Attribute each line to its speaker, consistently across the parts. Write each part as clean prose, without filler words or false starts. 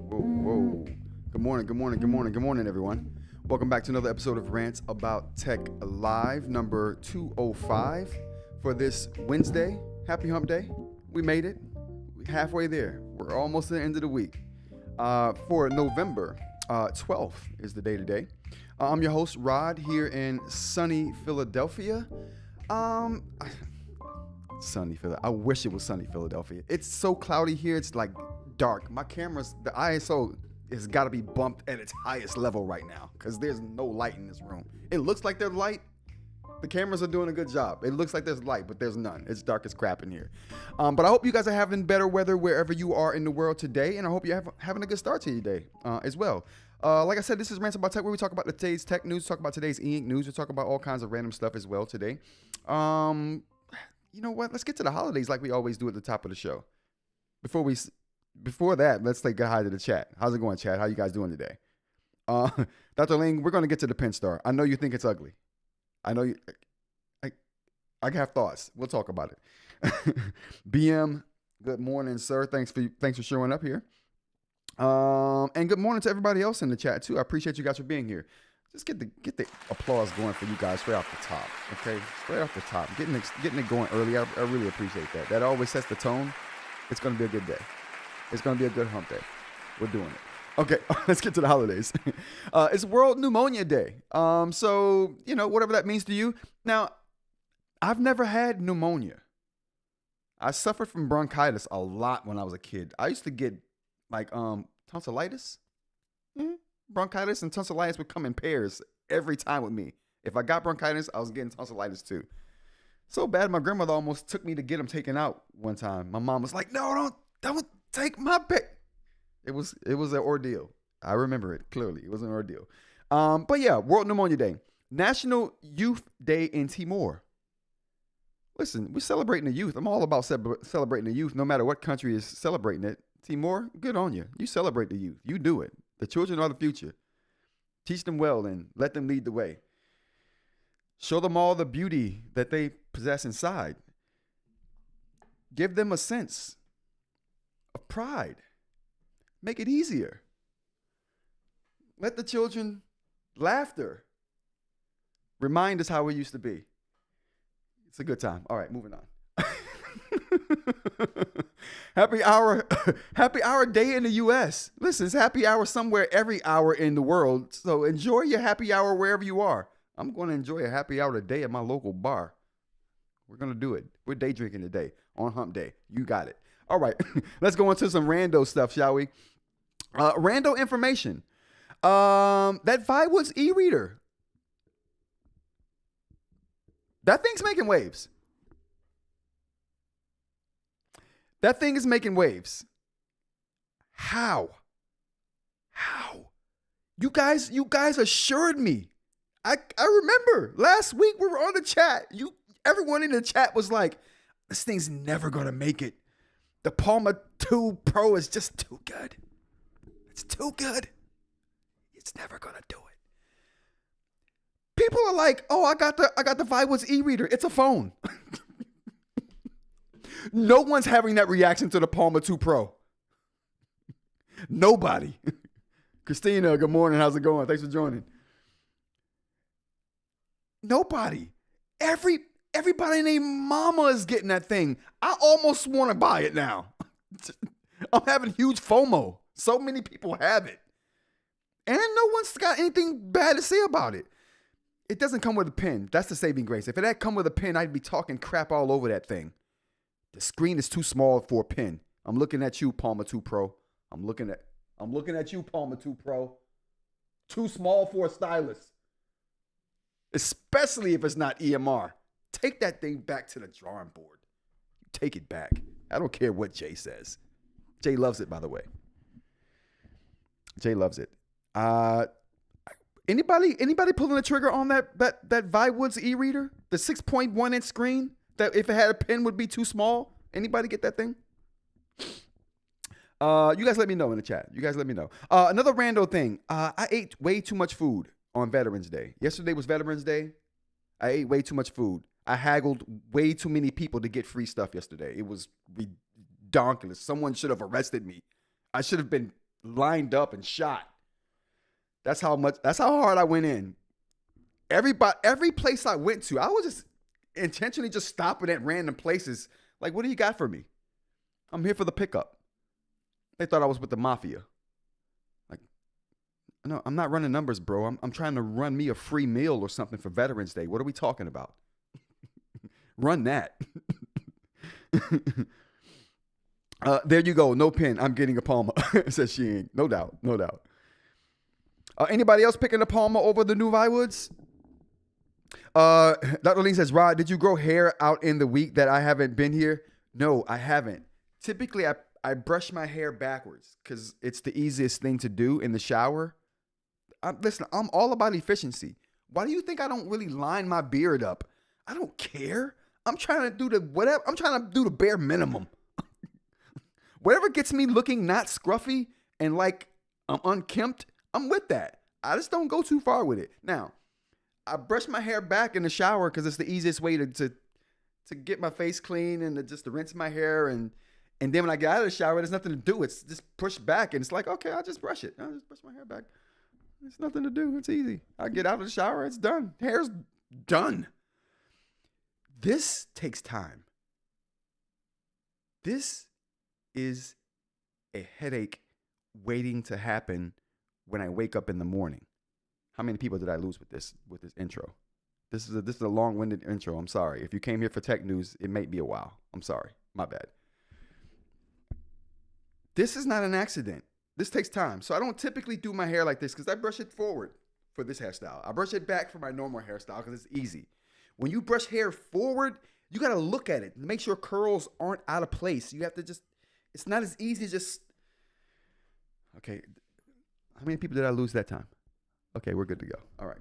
Speaker 1: Whoa. Good morning, everyone. Welcome back to another episode of Rants About Tech Live, number 205 for this Wednesday. Happy hump day. We made it. We're halfway there. We're almost to the end of the week. For November 12th is the day today. I'm your host, Rod, here in sunny Philadelphia. Sunny Philadelphia. I wish it was sunny Philadelphia. It's so cloudy here. It's like dark. My camera's, the ISO has got to be bumped at its highest level right now because there's no light in this room. It looks like there's light. The cameras are doing a good job. It looks like there's light, but there's none. It's dark as crap in here. But I hope you guys are having better weather wherever you are in the world today, and I hope you're having a good start to your day as well. Like I said, this is Rants About Tech, where we talk about today's tech news, talk about today's eInk news, we talk about all kinds of random stuff as well today. You know what? Let's get to the holidays like we always do at the top of the show. Before that, let's say good hi to the chat. How's it going, chat? How you guys doing today? Dr. Ling, we're going to get to the Penstar. I know you think it's ugly. I know you. I have thoughts. We'll talk about it. BM, good morning, sir. Thanks for showing up here. And good morning to everybody else in the chat too. I appreciate you guys for being here. Just get the applause going for you guys straight off the top, okay? Straight off the top, getting it going early. I really appreciate that. That always sets the tone. It's going to be a good day. It's going to be a good hump day. We're doing it. Okay, let's get to the holidays. It's World Pneumonia Day. So, you know, whatever that means to you. Now, I've never had pneumonia. I suffered from bronchitis a lot when I was a kid. I used to get like tonsillitis. Bronchitis and tonsillitis would come in pairs every time with me. If I got bronchitis, I was getting tonsillitis too. So bad, my grandmother almost took me to get them taken out one time. My mom was like, "No, don't take my pick." It was an ordeal. I remember it clearly. It was an ordeal. But yeah, World Pneumonia Day, National Youth Day in Timor. Listen, we're celebrating the youth. I'm all about celebrating the youth, no matter what country is celebrating it. Timor, good on you. You celebrate the youth. You do it. The children are the future. Teach them well and let them lead the way. Show them all the beauty that they possess inside. Give them a sense of pride. Make it easier. Let the children laughter remind us how we used to be. It's a good time. All right, moving on. Happy hour, happy hour day in the U.S. Listen, it's happy hour somewhere every hour in the world. So enjoy your happy hour wherever you are. I'm going to enjoy a happy hour today at my local bar. We're going to do it. We're day drinking today on hump day. You got it. All right. Let's go into some rando stuff, shall we? Rando information. That Viwoods eReader. That thing's making waves. That thing is making waves. How? You guys assured me. I remember last week we were on the chat. Everyone in the chat was like, this thing's never gonna make it. The Palma 2 Pro is just too good. It's too good. It's never gonna do it. People are like, oh, I got the Viwoods e-reader. It's a phone. No one's having that reaction to the Palma 2 Pro. Nobody. Christina, good morning. How's it going? Thanks for joining. Nobody. Everybody named Mama is getting that thing. I almost want to buy it now. I'm having huge FOMO. So many people have it. And no one's got anything bad to say about it. It doesn't come with a pen. That's the saving grace. If it had come with a pen, I'd be talking crap all over that thing. The screen is too small for a pen. I'm looking at you, Palma 2 Pro. I'm looking at you, Palma 2 Pro. Too small for a stylus. Especially if it's not EMR. Take that thing back to the drawing board. Take it back. I don't care what Jay says. Jay loves it, by the way. Jay loves it. Anybody pulling the trigger on that Viwoods e-reader? The 6.1 inch screen that if it had a pen would be too small? Anybody get that thing? You guys let me know in the chat. You guys let me know. Another rando thing. I ate way too much food on Veterans Day. Yesterday was Veterans Day. I ate way too much food. I haggled way too many people to get free stuff yesterday. It was redonkulous. Someone should have arrested me. I should have been lined up and shot. That's how hard I went in. Every place I went to, I was just intentionally just stopping at random places. Like, what do you got for me? I'm here for the pickup. They thought I was with the mafia. Like, no, I'm not running numbers, bro. I'm trying to run me a free meal or something for Veterans Day. What are we talking about? Run that. There you go. No pen. I'm getting a Palma, says Sheen. No doubt. No doubt. Anybody else picking a Palma over the new Viwoods? Dr. Lee says, Rod, did you grow hair out in the week that I haven't been here? No, I haven't. Typically, I brush my hair backwards because it's the easiest thing to do in the shower. Listen, I'm all about efficiency. Why do you think I don't really line my beard up? I don't care. I'm trying to do the bare minimum. Whatever gets me looking not scruffy and like I'm unkempt, I'm with that. I just don't go too far with it. Now, I brush my hair back in the shower because it's the easiest way to get my face clean and to rinse my hair. And then when I get out of the shower, there's nothing to do. It's just push back. And it's like, okay, I'll just brush it. I'll just brush my hair back. There's nothing to do. It's easy. I get out of the shower. It's done. Hair's done. This takes time. This is a headache waiting to happen when I wake up in the morning. How many people did I lose with this intro? This is a long-winded intro. I'm sorry. If you came here for tech news, it may be a while. I'm sorry. My bad. This is not an accident. This takes time. So I don't typically do my hair like this because I brush it forward for this hairstyle. I brush it back for my normal hairstyle because it's easy. When you brush hair forward, you got to look at it and make sure curls aren't out of place. You have to it's not as easy as just, okay. How many people did I lose that time? Okay, we're good to go. All right.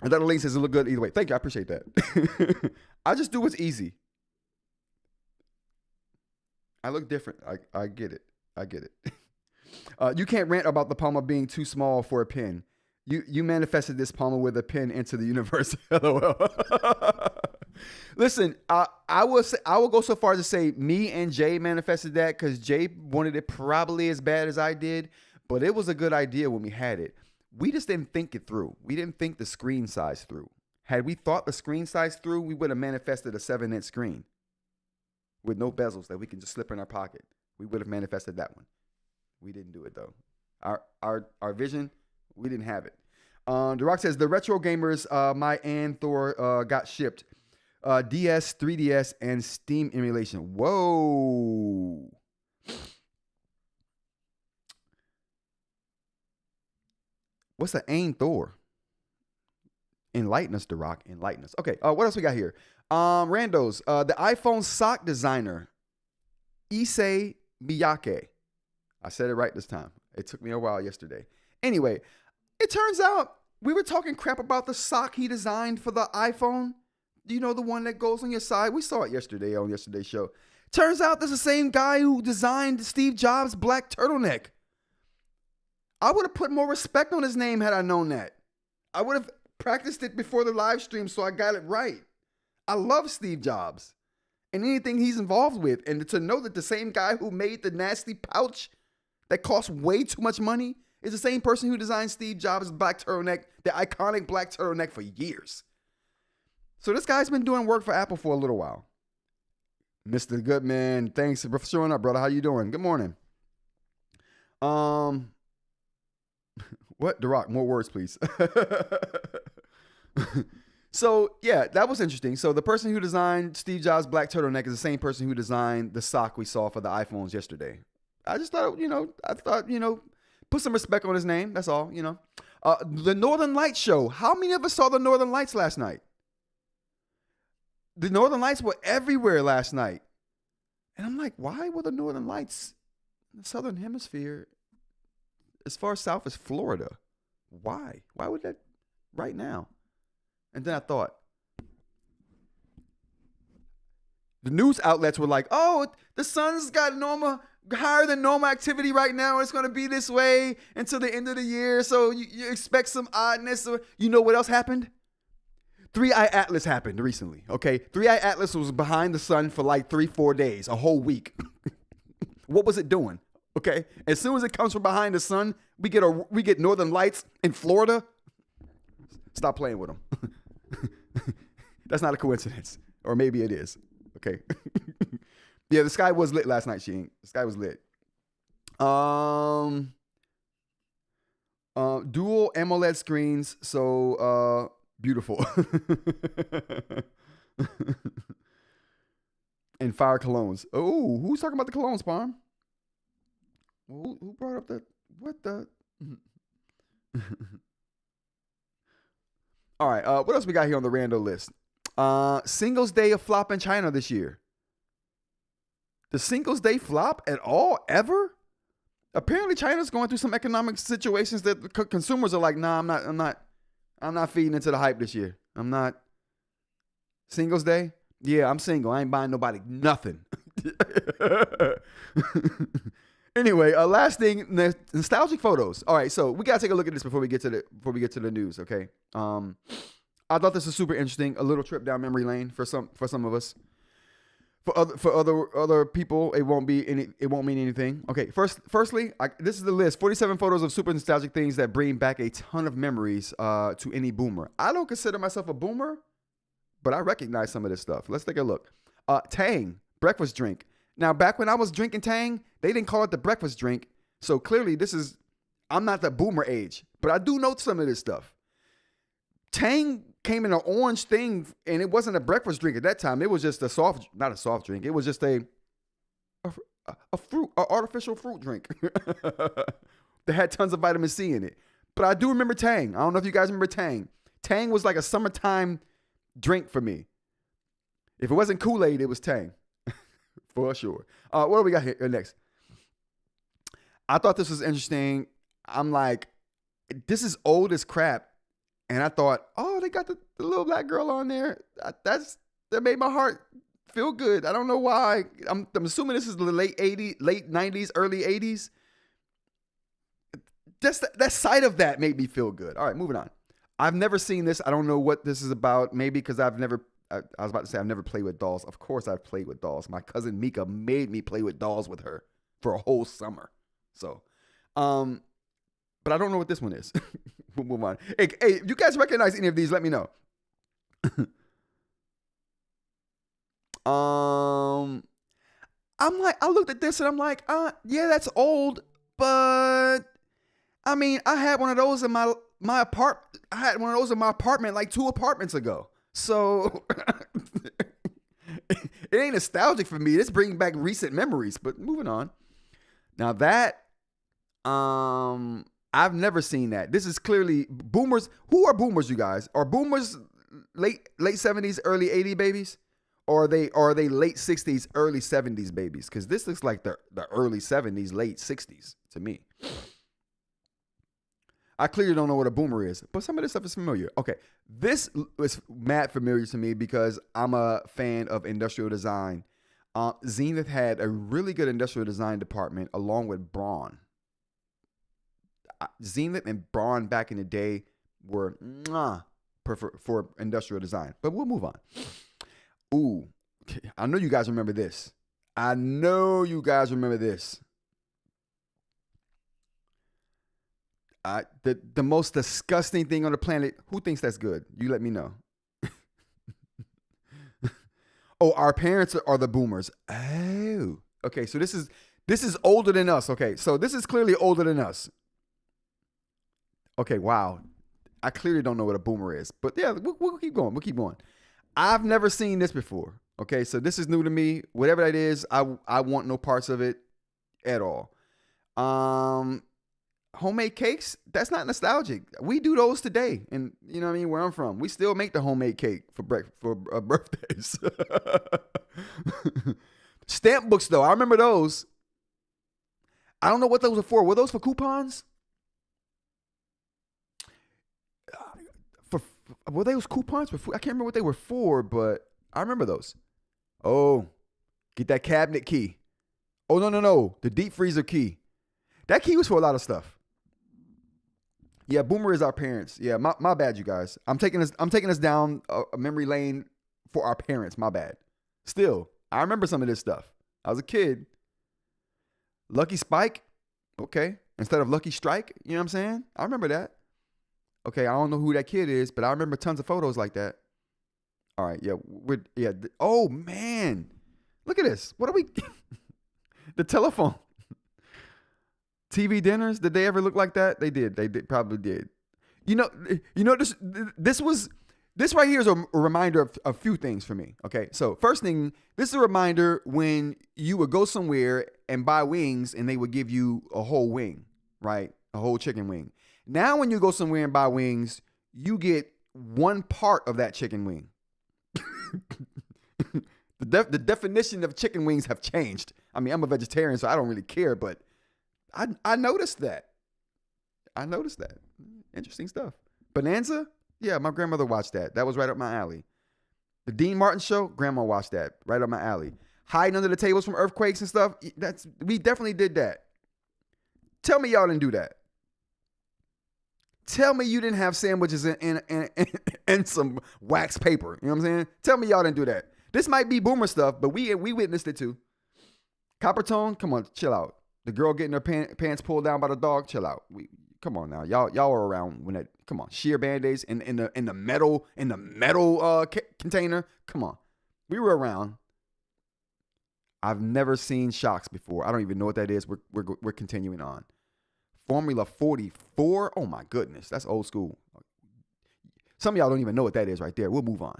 Speaker 1: And Dr. Lane says it look good either way. Thank you. I appreciate that. I just do what's easy. I look different. I get it. I get it. You can't rant about the Palma being too small for a pen. You manifested this Palma with a pen into the universe. LOL. Listen, I will go so far as to say me and Jay manifested that because Jay wanted it probably as bad as I did, but it was a good idea when we had it. We just didn't think it through. We didn't think the screen size through. Had we thought the screen size through, we would have manifested a 7-inch screen with no bezels that we can just slip in our pocket. We would have manifested that one. We didn't do it though. Our vision, we didn't have it. The Rock says the retro gamers, my Anthor got shipped. DS, 3DS, and Steam emulation. Whoa. What's the Anthor? Enlighten us, The Rock. Enlighten us. Okay. What else we got here? Randos. The iPhone sock designer, Issey Miyake. I said it right this time. It took me a while yesterday. Anyway, it turns out we were talking crap about the sock he designed for the iPhone. You know, the one that goes on your side. We saw it yesterday on yesterday's show. Turns out that's the same guy who designed Steve Jobs' black turtleneck. I would have put more respect on his name had I known that. I would have practiced it before the live stream so I got it right. I love Steve Jobs and anything he's involved with. And to know that the same guy who made the nasty pouch that cost way too much money is the same person who designed Steve Jobs' black turtleneck, the iconic black turtleneck, for years. So this guy's been doing work for Apple for a little while. Mr. Goodman, thanks for showing up, brother. How you doing? Good morning. What? The Rock, more words, please. So, yeah, that was interesting. So the person who designed Steve Jobs' black turtleneck is the same person who designed the sock we saw for the iPhones yesterday. I just thought, put some respect on his name. That's all, The Northern Lights show. How many of us saw the Northern Lights last night? The Northern Lights were everywhere last night. And I'm like, why were the Northern Lights in the Southern Hemisphere as far south as Florida? Why? Why would that right now? And then I thought, the news outlets were like, oh, the sun's got higher than normal activity right now. It's going to be this way until the end of the year. So you expect some oddness. You know what else happened? 3i Atlas happened recently, okay? 3i Atlas was behind the sun for like 3-4 days, a whole week. What was it doing, okay? As soon as it comes from behind the sun, we get Northern Lights in Florida. Stop playing with them. That's not a coincidence. Or maybe it is, okay? Yeah, the sky was lit last night, Sheen. The sky was lit. Dual AMOLED screens, so beautiful. And fire colognes. Oh, who's talking about the colognes, Palm? Who brought up that? What the? All right, what else we got here on the rando list? Singles Day of flop in China this year. The Singles Day flop at all, ever? Apparently, China's going through some economic situations that consumers are like, nah, I'm not feeding into the hype this year. I'm not. Singles Day? Yeah, I'm single. I ain't buying nobody nothing. Anyway, last thing, nostalgic photos. All right, so we gotta take a look at this before we get to the news. Okay. I thought this was super interesting. A little trip down memory lane for some of us. For other people, it won't mean anything. Okay, firstly, this is the list: 47 photos of super nostalgic things that bring back a ton of memories to any boomer. I don't consider myself a boomer, but I recognize some of this stuff. Let's take a look. Tang breakfast drink. Now, back when I was drinking Tang, they didn't call it the breakfast drink. So clearly, I'm not the boomer age, but I do know some of this stuff. Tang came in an orange thing, and it wasn't a breakfast drink at that time. It was just not a soft drink. It was just a artificial fruit drink that had tons of vitamin C in it. But I do remember Tang. I don't know if you guys remember Tang. Tang was like a summertime drink for me. If it wasn't Kool-Aid, it was Tang. For sure. What do we got here next? I thought this was interesting. I'm like, this is old as crap. And I thought, oh, they got the little black girl on there. That made my heart feel good. I don't know why. I'm assuming this is the late 90s, early 80s. That sight of that made me feel good. All right, moving on. I've never seen this. I don't know what this is about. Maybe because I was about to say I've never played with dolls. Of course I've played with dolls. My cousin Mika made me play with dolls with her for a whole summer. So, but I don't know what this one is. We'll move on. Hey, if you guys recognize any of these, let me know. I'm like, I looked at this and I'm like, yeah, that's old, but I mean, I had one of those in my apartment. I had one of those in my apartment like 2 apartments ago. So it ain't nostalgic for me. It's bringing back recent memories. But moving on. Now that I've never seen that. This is clearly boomers. Who are boomers, you guys? Are boomers late 70s, early 80s babies? Or are they late 60s, early 70s babies? Because this looks like the early 70s, late 60s to me. I clearly don't know what a boomer is, but some of this stuff is familiar. Okay, this is mad familiar to me because I'm a fan of industrial design. Zenith had a really good industrial design department along with Braun. Zenith and Braun back in the day were for industrial design, but we'll move on. Ooh, I know you guys remember this. The most disgusting thing on the planet. Who thinks that's good? You let me know. Oh, our parents are the boomers. Oh, okay. So this is older than us. Okay, so this is clearly older than us. Okay, wow. I clearly don't know what a boomer is, but yeah, we'll keep going. We'll keep going. I've never seen this before. Okay, so this is new to me. Whatever that is, I want no parts of it at all. Homemade cakes, that's not nostalgic. We do those today, and you know what I mean, where I'm from, we still make the homemade cake for birthdays. Stamp books, though, I remember those. I don't know what those are for. Were those for coupons? Were those coupons for food? I can't remember what they were for, but I remember those. Oh, get that cabinet key. Oh, no, the deep freezer key. That key was for a lot of stuff. Yeah, boomer is our parents. Yeah, my bad, you guys. I'm taking us down a memory lane for our parents. My bad. Still, I remember some of this stuff. I was a kid. Lucky Spike, okay, instead of Lucky Strike. You know what I'm saying? I remember that. Okay, I don't know who that kid is, but I remember tons of photos like that. All right, yeah, oh man, look at this. What are we? The telephone. TV dinners, did they ever look like that? They did. They probably did. You know this right here is a reminder of a few things for me. Okay, so first thing, this is a reminder when you would go somewhere and buy wings and they would give you a whole wing, right? A whole chicken wing. Now when you go somewhere and buy wings, you get one part of that chicken wing. The definition of chicken wings have changed. I mean, I'm a vegetarian, so I don't really care, but I noticed that. Interesting stuff. Bonanza? Yeah, my grandmother watched that. That was right up my alley. The Dean Martin show? Grandma watched that. Right up my alley. Hiding under the tables from earthquakes and stuff? We definitely did that. Tell me y'all didn't do that. Tell me you didn't have sandwiches and some wax paper. You know what I'm saying? Tell me y'all didn't do that. This might be boomer stuff, but we witnessed it too. Copper tone? Come on, chill out. The girl getting her pants pulled down by the dog? Chill out. Come on now. Y'all were around when that. Come on. Sheer Band-Aids in the metal container. Come on. We were around. I've never seen shocks before. I don't even know what that is. We're continuing on. Formula 44. Oh my goodness. That's old school. Some of y'all don't even know what that is right there. We'll move on.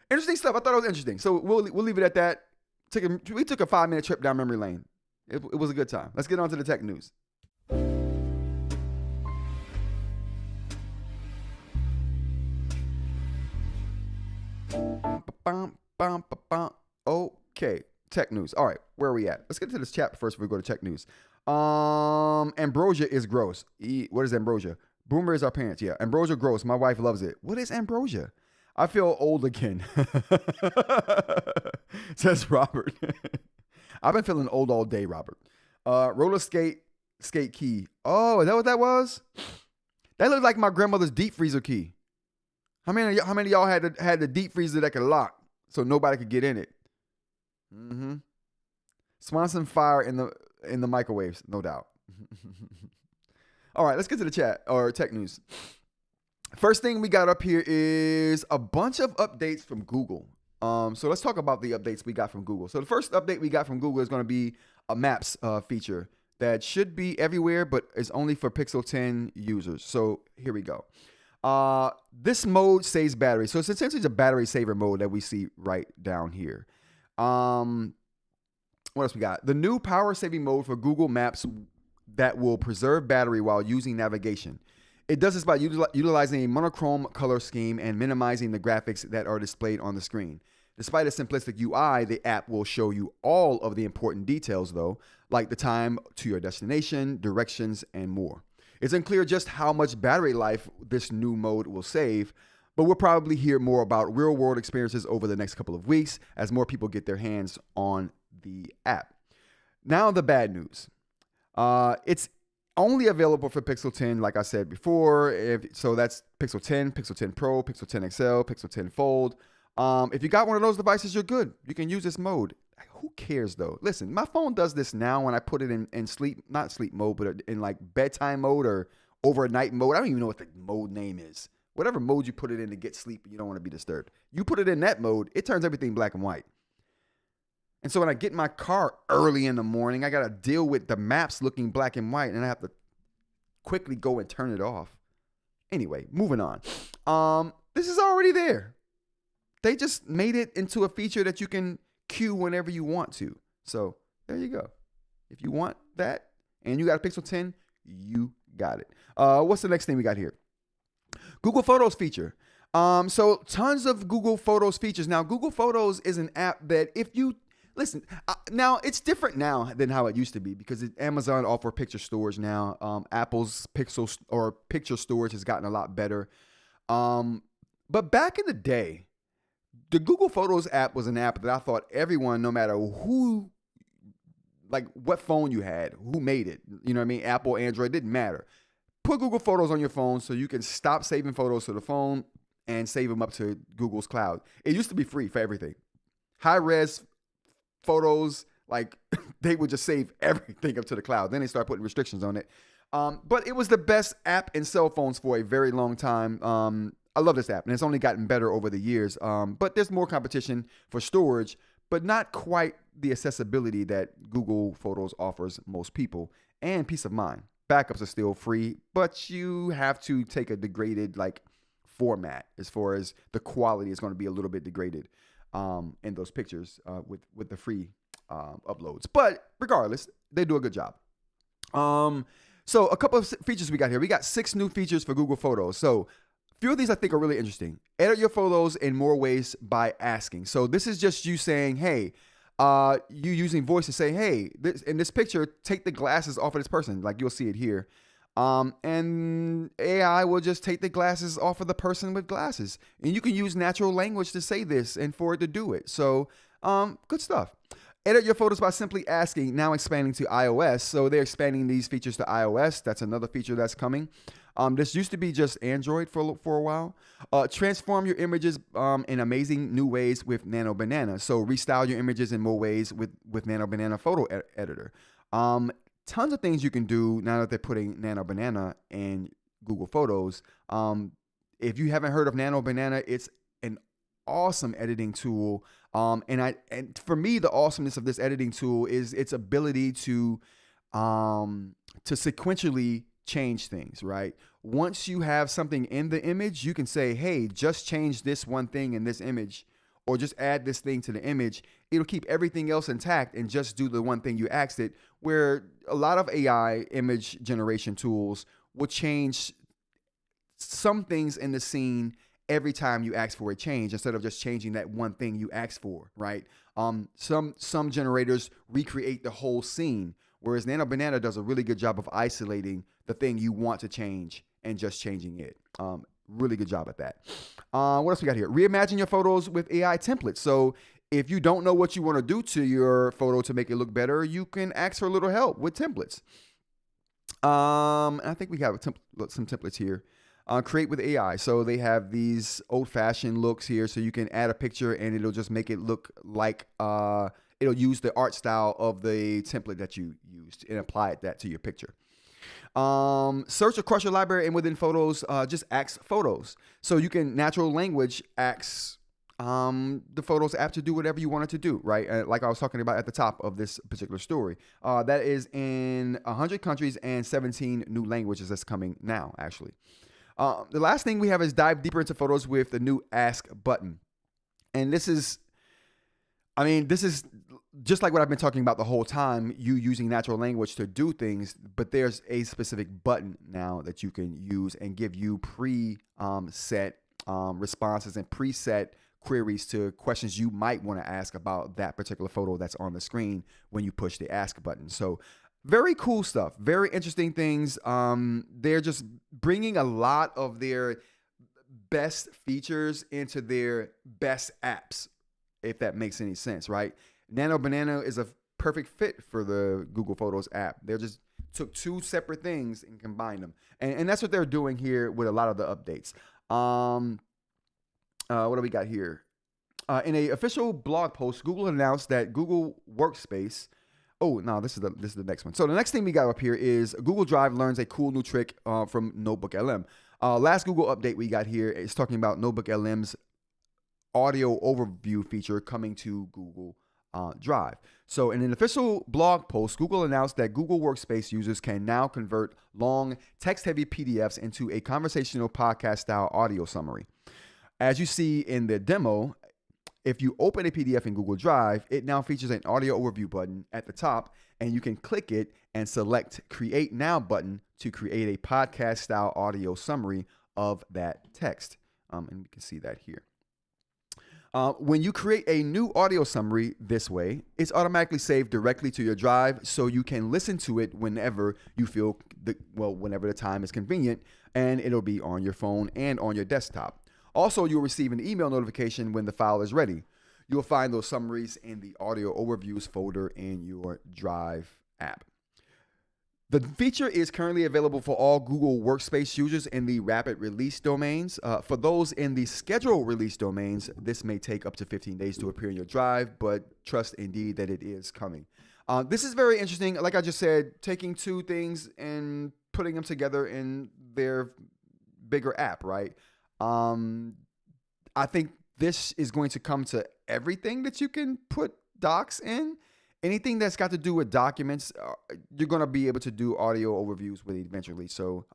Speaker 1: Interesting stuff. I thought it was interesting. So we'll leave it at that. We took a 5-minute trip down memory lane. It was a good time. Let's get on to the tech news. Okay, tech news. All right, where are we at? Let's get to this chat first before we go to tech news. Ambrosia is gross. What is ambrosia? Boomer is our parents. Yeah, ambrosia gross. My wife loves it. What is ambrosia? I feel old again. Says Robert. I've been feeling old all day, Robert. Roller skate key. Oh, is that what that was? That looked like my grandmother's deep freezer key. How many of y'all had the deep freezer that could lock so nobody could get in it? Mm-hmm. Swanson fire in the microwaves, no doubt. All right, let's get to the chat or tech news. First thing we got up here is a bunch of updates from Google. So let's talk about the updates we got from Google. So the first update we got from Google is going to be a Maps feature that should be everywhere, but is only for Pixel 10 users. So here we go. This mode saves battery. So it's essentially the battery saver mode that we see right down here. What else we got? The new power saving mode for Google Maps that will preserve battery while using navigation. It does this by utilizing a monochrome color scheme and minimizing the graphics that are displayed on the screen. Despite a simplistic UI, the app will show you all of the important details, though, like the time to your destination, directions, and more. It's unclear just how much battery life this new mode will save, but we'll probably hear more about real-world experiences over the next couple of weeks as more people get their hands on the app. Now the bad news. It's only available for Pixel 10, like I said before. So that's Pixel 10, Pixel 10 Pro, Pixel 10 XL, Pixel 10 Fold. If you got one of those devices, you're good. You can use this mode. Who cares though? Listen, my phone does this now when I put it in sleep, not sleep mode, but in like bedtime mode or overnight mode. I don't even know what the mode name is. Whatever mode you put it in to get sleep, you don't want to be disturbed. You put it in that mode, it turns everything black and white. And so when I get in my car early in the morning, I got to deal with the maps looking black and white, and I have to quickly go and turn it off. Anyway, moving on. This is already there. They just made it into a feature that you can queue whenever you want to. So there you go. If you want that and you got a Pixel 10, you got it. What's the next thing we got here? Google Photos feature. So tons of Google Photos features. Now, Google Photos is an app that if you listen, now it's different now than how it used to be because Amazon offers picture storage now. Apple's picture storage has gotten a lot better. But back in the day, the Google Photos app was an app that I thought everyone, no matter who, like what phone you had, who made it, you know what I mean? Apple, Android, didn't matter. Put Google Photos on your phone so you can stop saving photos to the phone and save them up to Google's cloud. It used to be free for everything. High-res photos, like they would just save everything up to the cloud. Then they start putting restrictions on it. But it was the best app in cell phones for a very long time. I love this app, and it's only gotten better over the years. But there's more competition for storage, but not quite the accessibility that Google Photos offers most people, and peace of mind. Backups are still free, but you have to take a degraded format as far as the quality is going to be a little bit degraded in those pictures with the free uploads. But regardless, they do a good job. So a couple of features we got here. We got 6 new features for Google Photos. So a few of these I think are really interesting. Edit your photos in more ways by asking. So this is just you saying, hey, you using voice to say, hey, in this picture, take the glasses off of this person. Like you'll see it here. And AI will just take the glasses off of the person with glasses. And you can use natural language to say this and for it to do it. So good stuff. Edit your photos by simply asking, now expanding to iOS. So they're expanding these features to iOS. That's another feature that's coming. This used to be just Android for a while. Transform your images in amazing new ways with Nano Banana. So restyle your images in more ways with Nano Banana Photo Editor. Tons of things you can do now that they're putting Nano Banana in Google Photos. If you haven't heard of Nano Banana, it's an awesome editing tool. And for me, the awesomeness of this editing tool is its ability to sequentially change things, right? Once you have something in the image, you can say, hey, just change this one thing in this image, or just add this thing to the image. It'll keep everything else intact and just do the one thing you asked it, where a lot of AI image generation tools will change some things in the scene every time you ask for a change instead of just changing that one thing you asked for, right? Some generators recreate the whole scene, whereas Nano Banana does a really good job of isolating the thing you want to change and just changing it. Really good job at that. What else we got here? Reimagine your photos with AI templates. So if you don't know what you want to do to your photo to make it look better, you can ask for a little help with templates. I think we have some templates here. Create with AI. So they have these old-fashioned looks here. So you can add a picture and it'll just make it look like it'll use the art style of the template that you used and apply that to your picture. Search across your library and within photos, just ask photos. So you can natural language ask the Photos app to do whatever you want it to do, right? Like I was talking about at the top of this particular story. That is in 100 countries and 17 new languages that's coming now, actually. The last thing we have is dive deeper into photos with the new Ask button. And this is just like what I've been talking about the whole time, you using natural language to do things, but there's a specific button now that you can use and give you set responses and preset queries to questions you might want to ask about that particular photo that's on the screen when you push the Ask button. So very cool stuff, very interesting things. They're just bringing a lot of their best features into their best apps, if that makes any sense, right? Nano Banana is a perfect fit for the Google Photos app. They just took two separate things and combined them. And that's what they're doing here with a lot of the updates. What do we got here? In an official blog post, Google announced that Google Workspace. Oh, no, this is the next one. So the next thing we got up here is Google Drive learns a cool new trick from Notebook LM. Last Google update we got here is talking about Notebook LM's audio overview feature coming to Google Drive. So in an official blog post, Google announced that Google Workspace users can now convert long text-heavy PDFs into a conversational podcast-style audio summary. As you see in the demo, if you open a PDF in Google Drive, it now features an audio overview button at the top, and you can click it and select Create Now button to create a podcast-style audio summary of that text. And we can see that here. When you create a new audio summary this way, it's automatically saved directly to your drive, so you can listen to it whenever you feel, whenever the time is convenient, and it'll be on your phone and on your desktop. Also, you'll receive an email notification when the file is ready. You'll find those summaries in the audio overviews folder in your Drive app. The feature is currently available for all Google Workspace users in the rapid release domains. For those in the scheduled release domains, this may take up to 15 days to appear in your Drive, but trust indeed that it is coming. This is very interesting. Like I just said, taking two things and putting them together in their bigger app, right? I think this is going to come to everything that you can put docs in. Anything that's got to do with documents, you're going to be able to do audio overviews with it eventually. So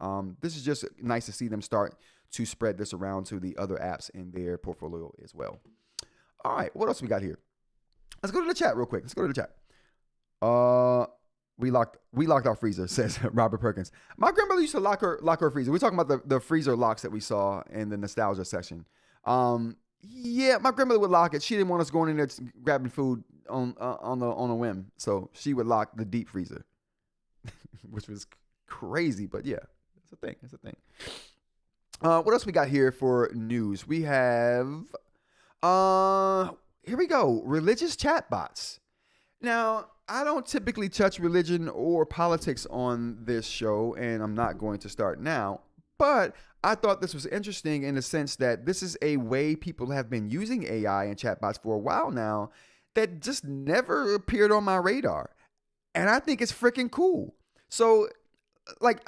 Speaker 1: this is just nice to see them start to spread this around to the other apps in their portfolio as well. All right, what else we got here? Let's go to the chat real quick. Let's go to the chat. We locked our freezer, says Robert Perkins. My grandmother used to lock her freezer. We're talking about the freezer locks that we saw in the nostalgia section. Yeah, my grandmother would lock it. She didn't want us going in there grabbing food on a whim, so she would lock the deep freezer, which was crazy. But yeah, it's a thing. It's a thing. What else we got here for news? We have here we go. Religious chatbots. Now, I don't typically touch religion or politics on this show, and I'm not going to start now, but I thought this was interesting in the sense that this is a way people have been using AI and chatbots for a while now that just never appeared on my radar. And I think it's freaking cool. So, like,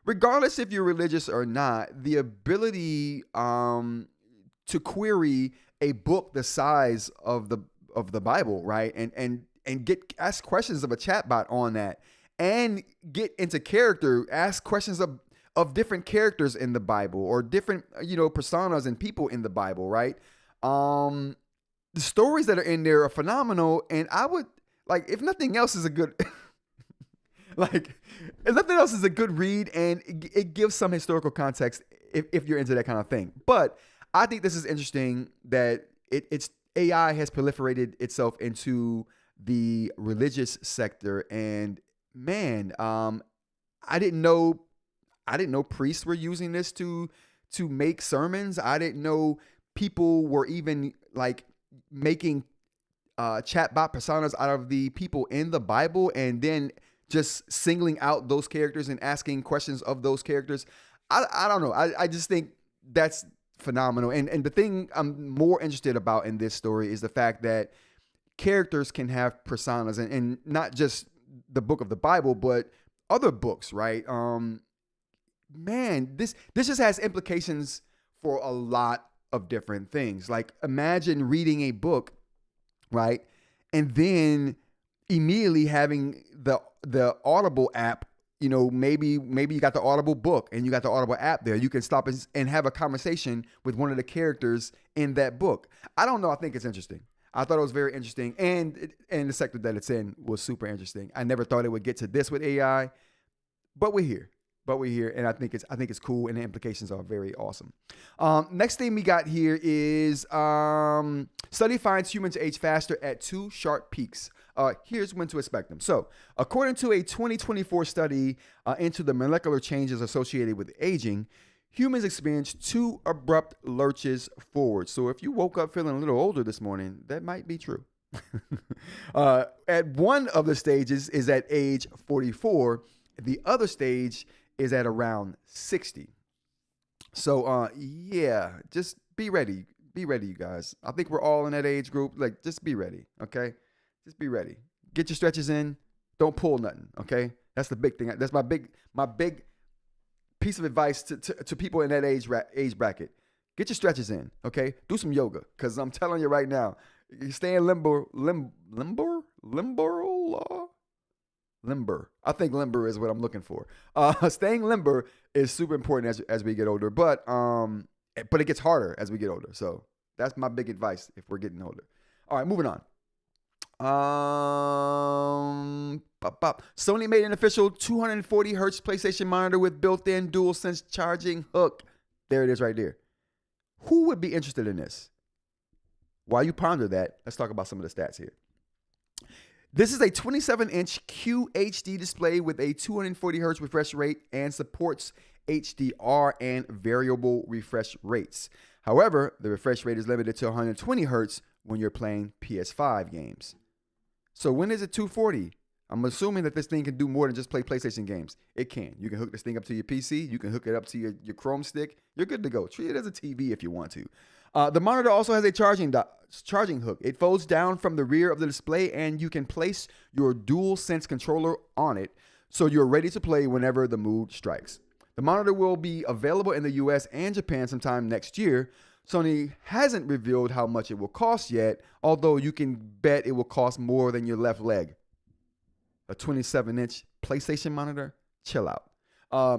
Speaker 1: regardless if you're religious or not, the ability to query a book the size of the Bible, right? And ask questions of a chatbot on that, and get into character, ask questions of different characters in the Bible or different, personas and people in the Bible, right? The stories that are in there are phenomenal, and I would, like, if nothing else is a good, read, and it gives some historical context if you're into that kind of thing. But I think this is interesting that it's AI has proliferated itself into the religious sector, and man, I didn't know priests were using this to make sermons. I didn't know people were even like making chatbot personas out of the people in the Bible, and then just singling out those characters and asking questions of those characters. I don't know. I just think that's phenomenal. And the thing I'm more interested about in this story is the fact that characters can have personas, and not just the book of the Bible, but other books, right? Man, this just has implications for a lot of different things. Like imagine reading a book, right? And then immediately having the Audible app, maybe you got the Audible book and you got the Audible app there. You can stop and have a conversation with one of the characters in that book. I don't know. I think it's interesting. I thought it was very interesting. And the sector that it's in was super interesting. I never thought it would get to this with AI, but we're here. And I think it's cool, and the implications are very awesome. Next thing we got here is study finds humans age faster at 2 sharp peaks. Here's when to expect them. So, according to a 2024 study into the molecular changes associated with aging, humans experience 2 abrupt lurches forward. So, if you woke up feeling a little older this morning, that might be true. At one of the stages is at age 44. The other stage is at around 60. So, yeah, just be ready. Be ready, you guys. I think we're all in that age group. Like, just be ready, okay? Just be ready. Get your stretches in. Don't pull nothing, okay? That's the big thing. That's my big piece of advice to people in that age bracket. Get your stretches in, okay? Do some yoga, because I'm telling you right now, you stay in limber. I think limber is what I'm looking for. Staying limber is super important as we get older, but it gets harder as we get older. So that's my big advice if we're getting older. All right, moving on. Sony made an official 240 hertz PlayStation monitor with built-in DualSense charging hook. There it is right there. Who would be interested in this? While you ponder that, let's talk about some of the stats here. This is a 27-inch QHD display with a 240 hertz refresh rate and supports HDR and variable refresh rates. However, the refresh rate is limited to 120 hertz when you're playing PS5 games. So when is it 240? I'm assuming that this thing can do more than just play PlayStation games. It can. You can hook this thing up to your PC. You can hook it up to your Chrome stick. You're good to go. Treat it as a TV if you want to. The monitor also has a charging hook. It folds down from the rear of the display, and you can place your DualSense controller on it so you're ready to play whenever the mood strikes. The monitor will be available in the US and Japan sometime next year. Sony hasn't revealed how much it will cost yet, although you can bet it will cost more than your left leg. A 27-inch PlayStation monitor? Chill out.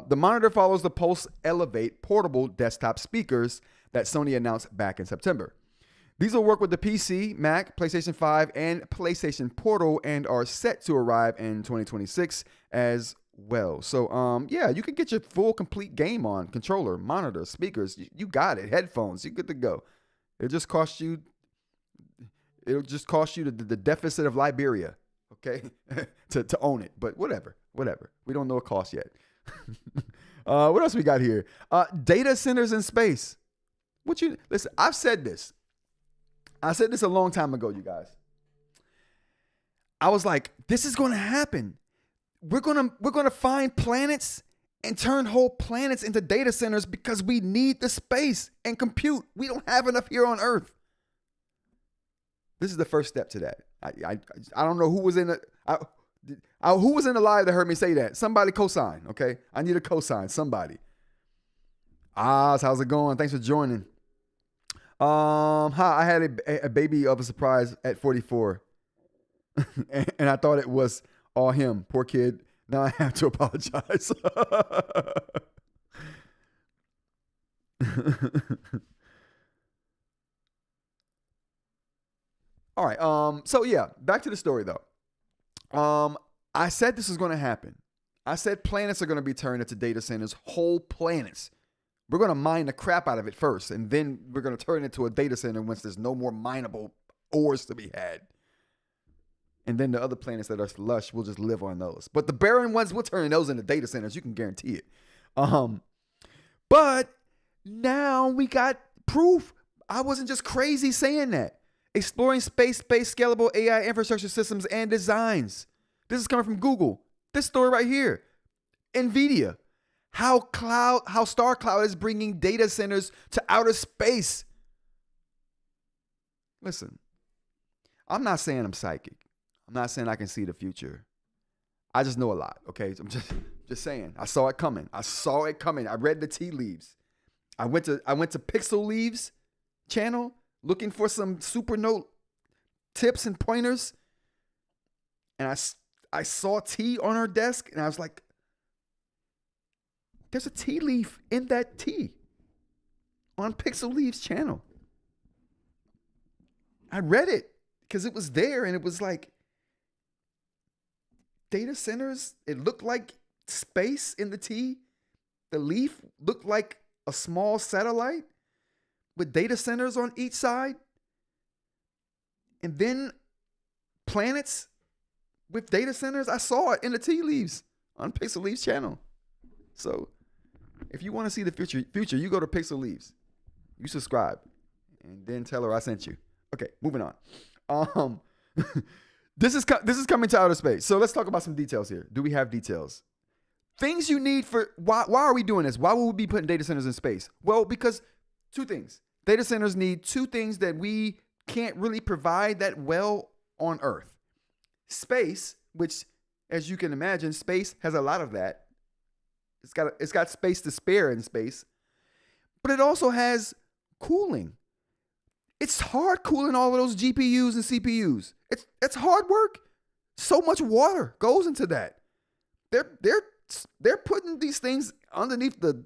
Speaker 1: The monitor follows the Pulse Elevate portable desktop speakers that Sony announced back in September. These will work with the PC, Mac, PlayStation 5, and PlayStation Portal and are set to arrive in 2026 as well. So, yeah, you can get your full complete game on. Controller, monitor, speakers. You got it. Headphones. You're good to go. It'll just cost you the deficit of Liberia, okay, to own it. But whatever. We don't know what cost yet. What else we got here? Data centers in space. Listen, I've said this. I said this a long time ago, you guys. I was like, this is going to happen. We're gonna find planets and turn whole planets into data centers because we need the space and compute. We don't have enough here on Earth. This is the first step to that. I don't know who was in the live that heard me say that. Somebody cosign, okay? I need a cosign. Somebody. Oz, how's it going? Thanks for joining. Hi, I had a baby of a surprise at 44, and I thought it was all him. Poor kid. Now I have to apologize. All right. So yeah, back to the story though. I said this is going to happen. I said planets are going to be turned into data centers, whole planets. We're going to mine the crap out of it first, and then we're going to turn it into a data center once there's no more mineable ores to be had. And then the other planets that are lush, we'll just live on those. But the barren ones, we'll turn those into data centers. You can guarantee it. But now we got proof. I wasn't just crazy saying that. Exploring space-based scalable AI infrastructure systems and designs. This is coming from Google. This story right here. NVIDIA. How StarCloud is bringing data centers to outer space. Listen, I'm not saying I'm psychic. I'm not saying I can see the future. I just know a lot. Okay, I'm just saying. I saw it coming. I read the tea leaves. I went to Pixel Leaves channel looking for some Supernote tips and pointers, and I saw tea on her desk, and I was like, "There's a tea leaf in that tea on Pixel Leaves channel." I read it because it was there, and it was like data centers. It looked like space in the tea. The leaf looked like a small satellite with data centers on each side. And then planets with data centers. I saw it in the tea leaves on Pixel Leaves channel. So if you want to see the future, you go to Pixel Leaves. You subscribe. And then tell her I sent you. Okay, moving on. This is coming to outer space. So let's talk about some details here. Do we have details? Things you need for why are we doing this? Why would we be putting data centers in space? Well, because two things. Data centers need two things that we can't really provide that well on Earth. Space, which, as you can imagine, space has a lot of that. It's got space to spare in space, but it also has cooling. It's hard cooling all of those GPUs and CPUs. It's hard work. So much water goes into that. They're putting these things underneath the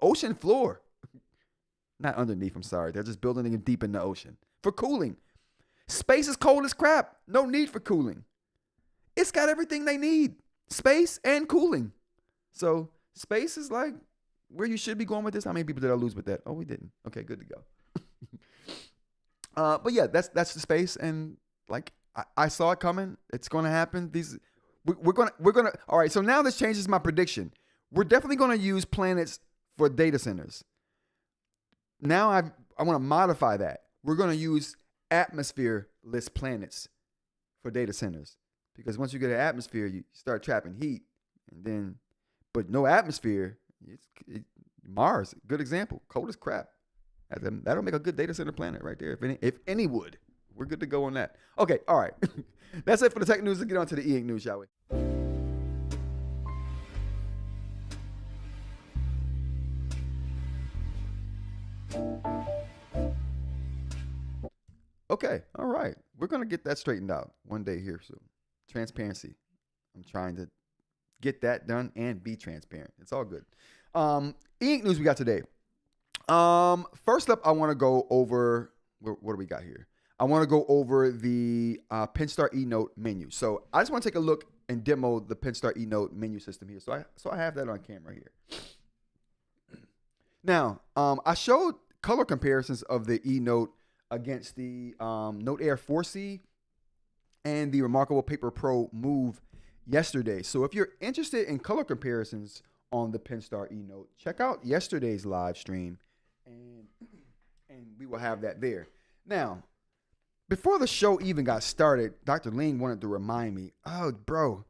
Speaker 1: ocean floor. Not underneath, I'm sorry. They're just building them deep in the ocean for cooling. Space is cold as crap. No need for cooling. It's got everything they need. Space and cooling. So space is like where you should be going with this. How many people did I lose with that? Oh, we didn't. Okay, good to go. But yeah, that's the space, and like I saw it coming. It's going to happen. We're gonna. All right. So now this changes my prediction. We're definitely going to use planets for data centers. Now I want to modify that. We're going to use atmosphere-less planets for data centers, because once you get an atmosphere, you start trapping heat, and then, but no atmosphere. Mars, good example. Cold as crap. That'll make a good data center planet right there. If any would, we're good to go on that. Okay, all right. That's it for the tech news. Let's get on to the eInk news, shall we? Okay, all right. We're going to get that straightened out one day here soon. Transparency. I'm trying to get that done and be transparent. It's all good. eInk news we got today. First up, I want to go over, what do we got here? I want to go over the Penstar eNote menu. So I just want to take a look and demo the Penstar eNote menu system here. So I have that on camera here. Now, I showed color comparisons of the eNote against the Note Air 4C and the Remarkable Paper Pro Move yesterday. So if you're interested in color comparisons on the Penstar eNote, check out yesterday's live stream, and we will have that there. Now, before the show even got started, Dr. Ling wanted to remind me, oh, bro,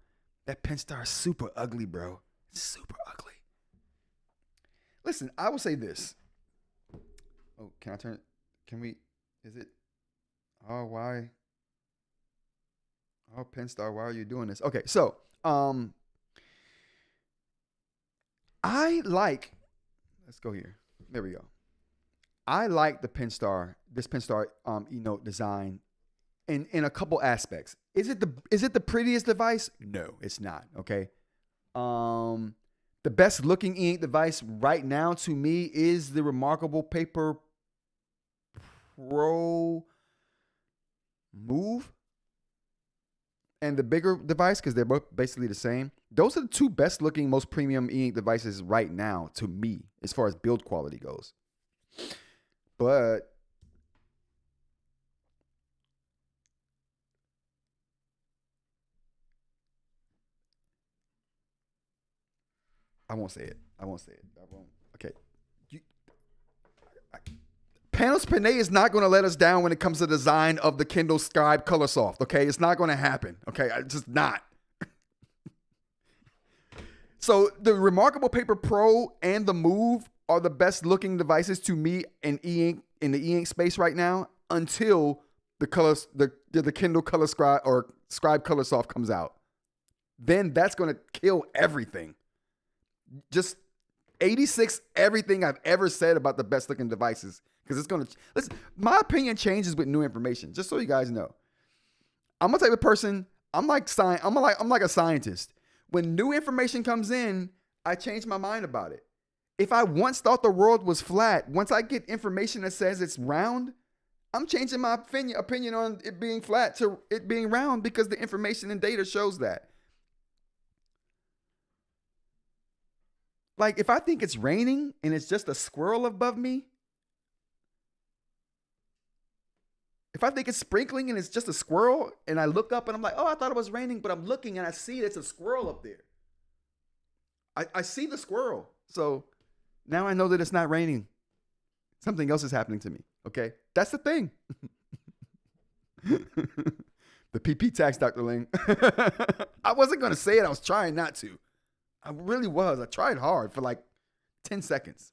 Speaker 1: that Penstar is super ugly, bro. It's super ugly. Listen, I will say this. Oh, can I turn it? Can we? Is it? Oh, why? Oh, Penstar, why are you doing this? Okay, so I like. Let's go here. There we go. I like this Penstar eNote design in a couple aspects. Is it the prettiest device? No, it's not. Okay. The best looking eInk device right now to me is the Remarkable Paper Pro Move and the bigger device, because they're both basically the same. Those are the two best looking, most premium eInk devices right now to me, as far as build quality goes. But I won't say it. I won't. Okay. Panos Panay is not going to let us down when it comes to the design of the Kindle Scribe Colorsoft. Okay, it's not going to happen. Okay, it's just not. So the Remarkable Paper Pro and the Move are the best looking devices to me in the eInk space right now, until the Kindle Color Scribe or Scribe Colorsoft comes out. then that's going to kill everything. Just 86 everything I've ever said about the best looking devices, because it's going to listen. My opinion changes with new information. Just so you guys know, I'm a type of person. I'm like a scientist. When new information comes in, I change my mind about it. If I once thought the world was flat, once I get information that says it's round, I'm changing my opinion on it being flat to it being round, because the information and data shows that. Like, if I think it's raining and it's just a squirrel above me, if I think it's sprinkling and it's just a squirrel, and I look up and I'm like, oh, I thought it was raining, but I'm looking and I see it's a squirrel up there. I see the squirrel. So now I know that it's not raining. Something else is happening to me. Okay? That's the thing. The PP tax, Dr. Ling. I wasn't going to say it. I was trying not to. I really was. I tried hard for like 10 seconds.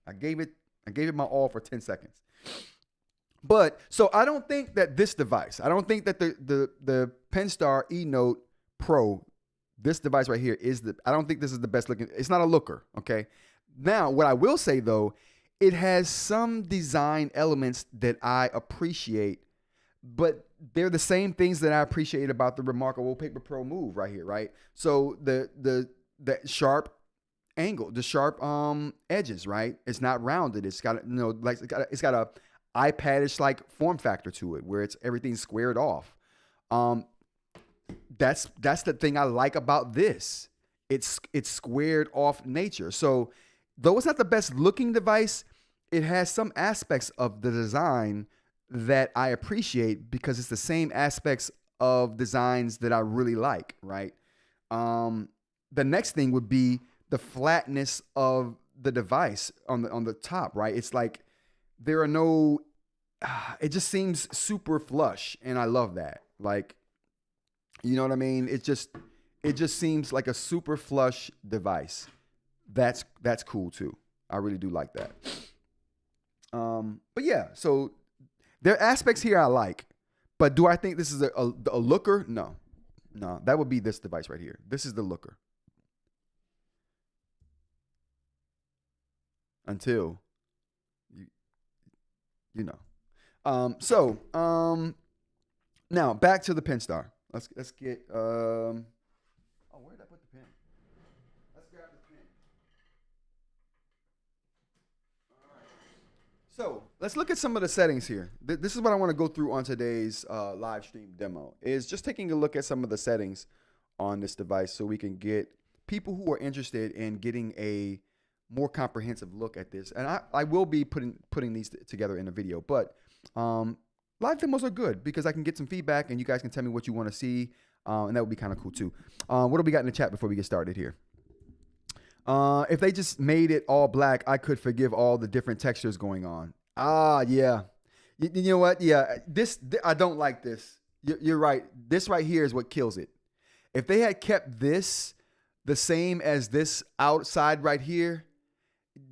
Speaker 1: I gave it my all for 10 seconds. But so I don't think that this device, I don't think that the Penstar eNote Pro, this device right here I don't think this is the best looking. It's not a looker, okay? Now, what I will say though, it has some design elements that I appreciate, but they're the same things that I appreciate about the Remarkable Paper Pro Move right here, right? So the sharp angle, the sharp edges, right? It's not rounded. It's got it's got a iPad-ish like form factor to it, where it's everything's squared off. That's the thing I like about this. It's squared off nature. So though it's not the best looking device, it has some aspects of the design that I appreciate, because it's the same aspects of designs that I really like, right? The next thing would be the flatness of the device on the top, right? It's like there are no, it just seems super flush, and I love that. Like, you know what I mean? It just seems like a super flush device. That's cool too. I really do like that. But yeah, so there are aspects here I like, but do I think this is a looker? No, that would be this device right here. This is the looker. Until you know. Now back to the Penstar. Let's get where did I put the pen? Let's grab the pen. All right. So let's look at some of the settings here. This is what I want to go through on today's live stream demo, is just taking a look at some of the settings on this device, so we can get people who are interested in getting a more comprehensive look at this. And I will be putting these together in a video, but live demos are good because I can get some feedback and you guys can tell me what you want to see, and that would be kind of cool too. What do we got in the chat before we get started here? If they just made it all black, I could forgive all the different textures going on. Yeah. You know what? Yeah, I don't like this. You're right. This right here is what kills it. If they had kept this the same as this outside right here,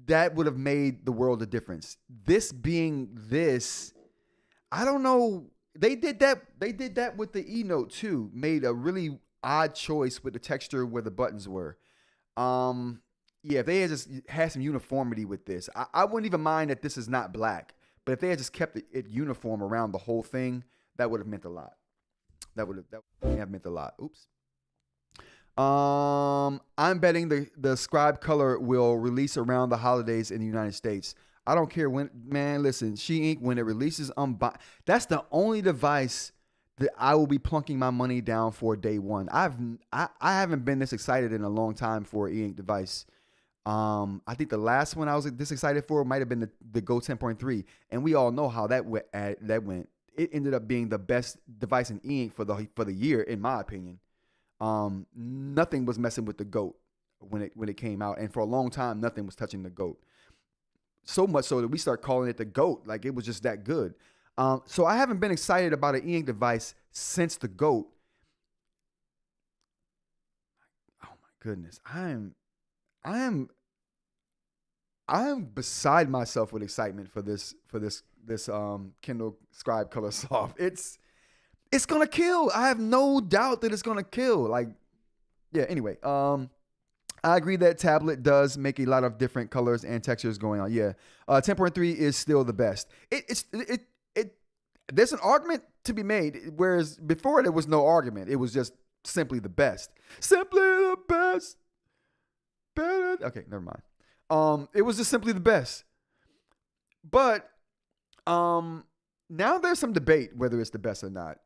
Speaker 1: that would have made the world a difference. This being this, I don't know. They did that with the eNote too. Made a really odd choice with the texture where the buttons were. Yeah, if they had just had some uniformity with this, I wouldn't even mind that this is not black. But if they had just kept it uniform around the whole thing, that would have meant a lot. That would have meant a lot. Oops. I'm betting the scribe color will release around the holidays in the United States. I don't care when, man, listen, eInk, when it releases, that's the only device that I will be plunking my money down for day one. I haven't been this excited in a long time for an eInk device. I think the last one I was this excited for might have been the Go 10.3, and we all know how that went. It ended up being the best device in eInk for the year, in my opinion. Nothing was messing with the GOAT when it came out, and for a long time, nothing was touching the GOAT. So much so that we start calling it the GOAT, like it was just that good. So I haven't been excited about an eInk device since the GOAT. Oh my goodness, I am beside myself with excitement for this Kindle Scribe Color Soft. It's gonna kill. I have no doubt that it's gonna kill. Like, Yeah. Anyway, I agree that tablet does make a lot of different colors and textures going on. Yeah. 10.3 is still the best. There's an argument to be made, whereas before there was no argument. It was just simply the best. Simply the best. Better. Okay, never mind. It was just simply the best. But now there's some debate whether it's the best or not.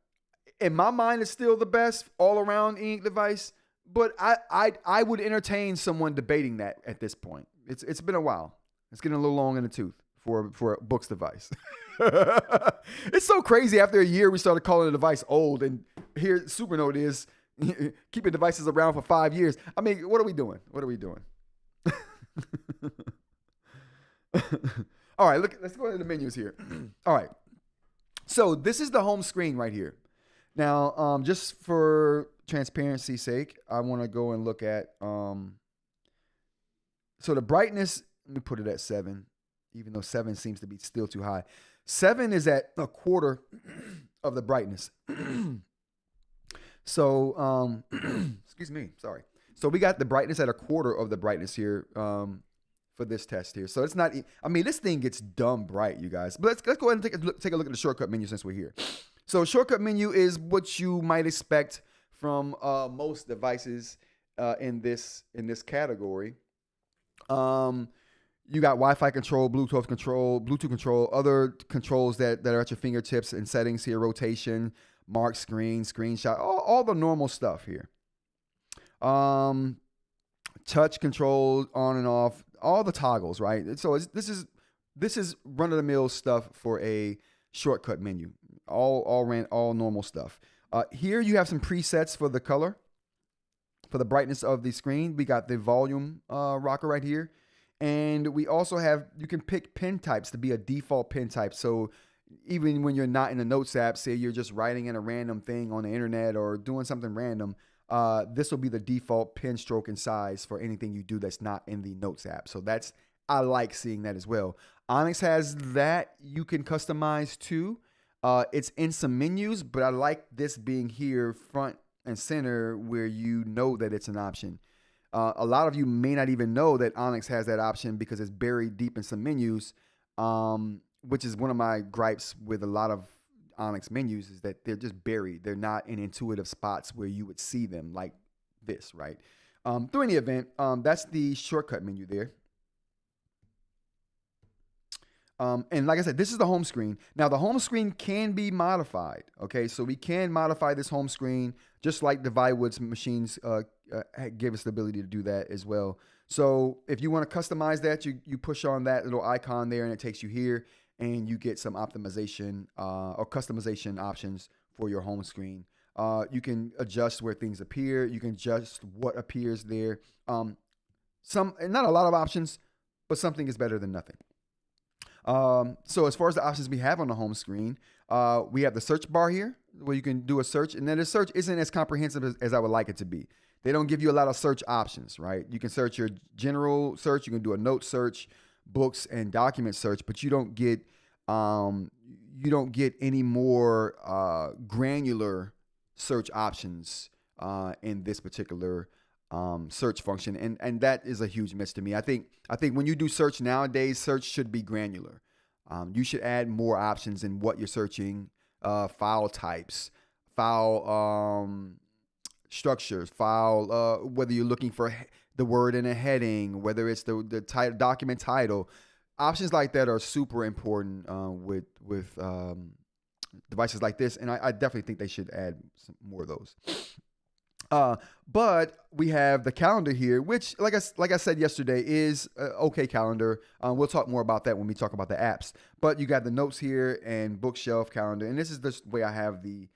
Speaker 1: In my mind, it's still the best all around eInk device. But I would entertain someone debating that at this point. It's been a while. It's getting a little long in the tooth for a Boox device. It's so crazy. After a year, we started calling the device old, and here Supernote is keeping devices around for 5 years. I mean, what are we doing? What are we doing? All right, look. Let's go into the menus here. All right. So this is the home screen right here. Now, just for transparency's sake, I want to go and look at so the brightness. Let me put it at 7, even though 7 seems to be still too high. 7 is at a quarter of the brightness. So excuse me, sorry. So we got the brightness at a quarter of the brightness here for this test here. So it's not. I mean, this thing gets dumb bright, you guys. But let's go ahead and take a look at the shortcut menu since we're here. So shortcut menu is what you might expect from most devices in this category. You got Wi-Fi control, Bluetooth control, other controls that are at your fingertips and settings here, rotation, mark screen, screenshot, all the normal stuff here. Touch control on and off, all the toggles, right? So this is run-of-the-mill stuff for a shortcut menu. All normal stuff. Here you have some presets for the color, for the brightness of the screen. We got the volume rocker right here. And we also have, you can pick pen types to be a default pen type. So even when you're not in the Notes app, say you're just writing in a random thing on the internet or doing something random, this will be the default pen stroke and size for anything you do that's not in the Notes app. So I like seeing that as well. Onyx has that you can customize too. It's in some menus, but I like this being here front and center where you know that it's an option. A lot of you may not even know that Onyx has that option because it's buried deep in some menus, which is one of my gripes with a lot of Onyx menus is that they're just buried. They're not in intuitive spots where you would see them like this, right? Through any event, that's the shortcut menu there. And like I said, this is the home screen. Now, the home screen can be modified, okay? So we can modify this home screen just like the Viwoods machines give us the ability to do that as well. So if you want to customize that, you push on that little icon there and it takes you here and you get some optimization or customization options for your home screen. You can adjust where things appear. You can adjust what appears there. Not a lot of options, but something is better than nothing. So as far as the options we have on the home screen, we have the search bar here where you can do a search, and then the search isn't as comprehensive as I would like it to be. They don't give you a lot of search options, right? You can search your general search, you can do a note search, books, and document search, but you don't get any more granular search options in this particular search function, and that is a huge miss to me. I think when you do search nowadays, search should be granular. You should add more options in what you're searching, file types, file structures, file whether you're looking for the word in a heading, whether it's the title, document title. Options like that are super important with devices like this, and I definitely think they should add some more of those. But we have the calendar here, which, like I said yesterday, is okay calendar. We'll talk more about that when we talk about the apps. But you got the notes here and bookshelf calendar, and this is the way I have the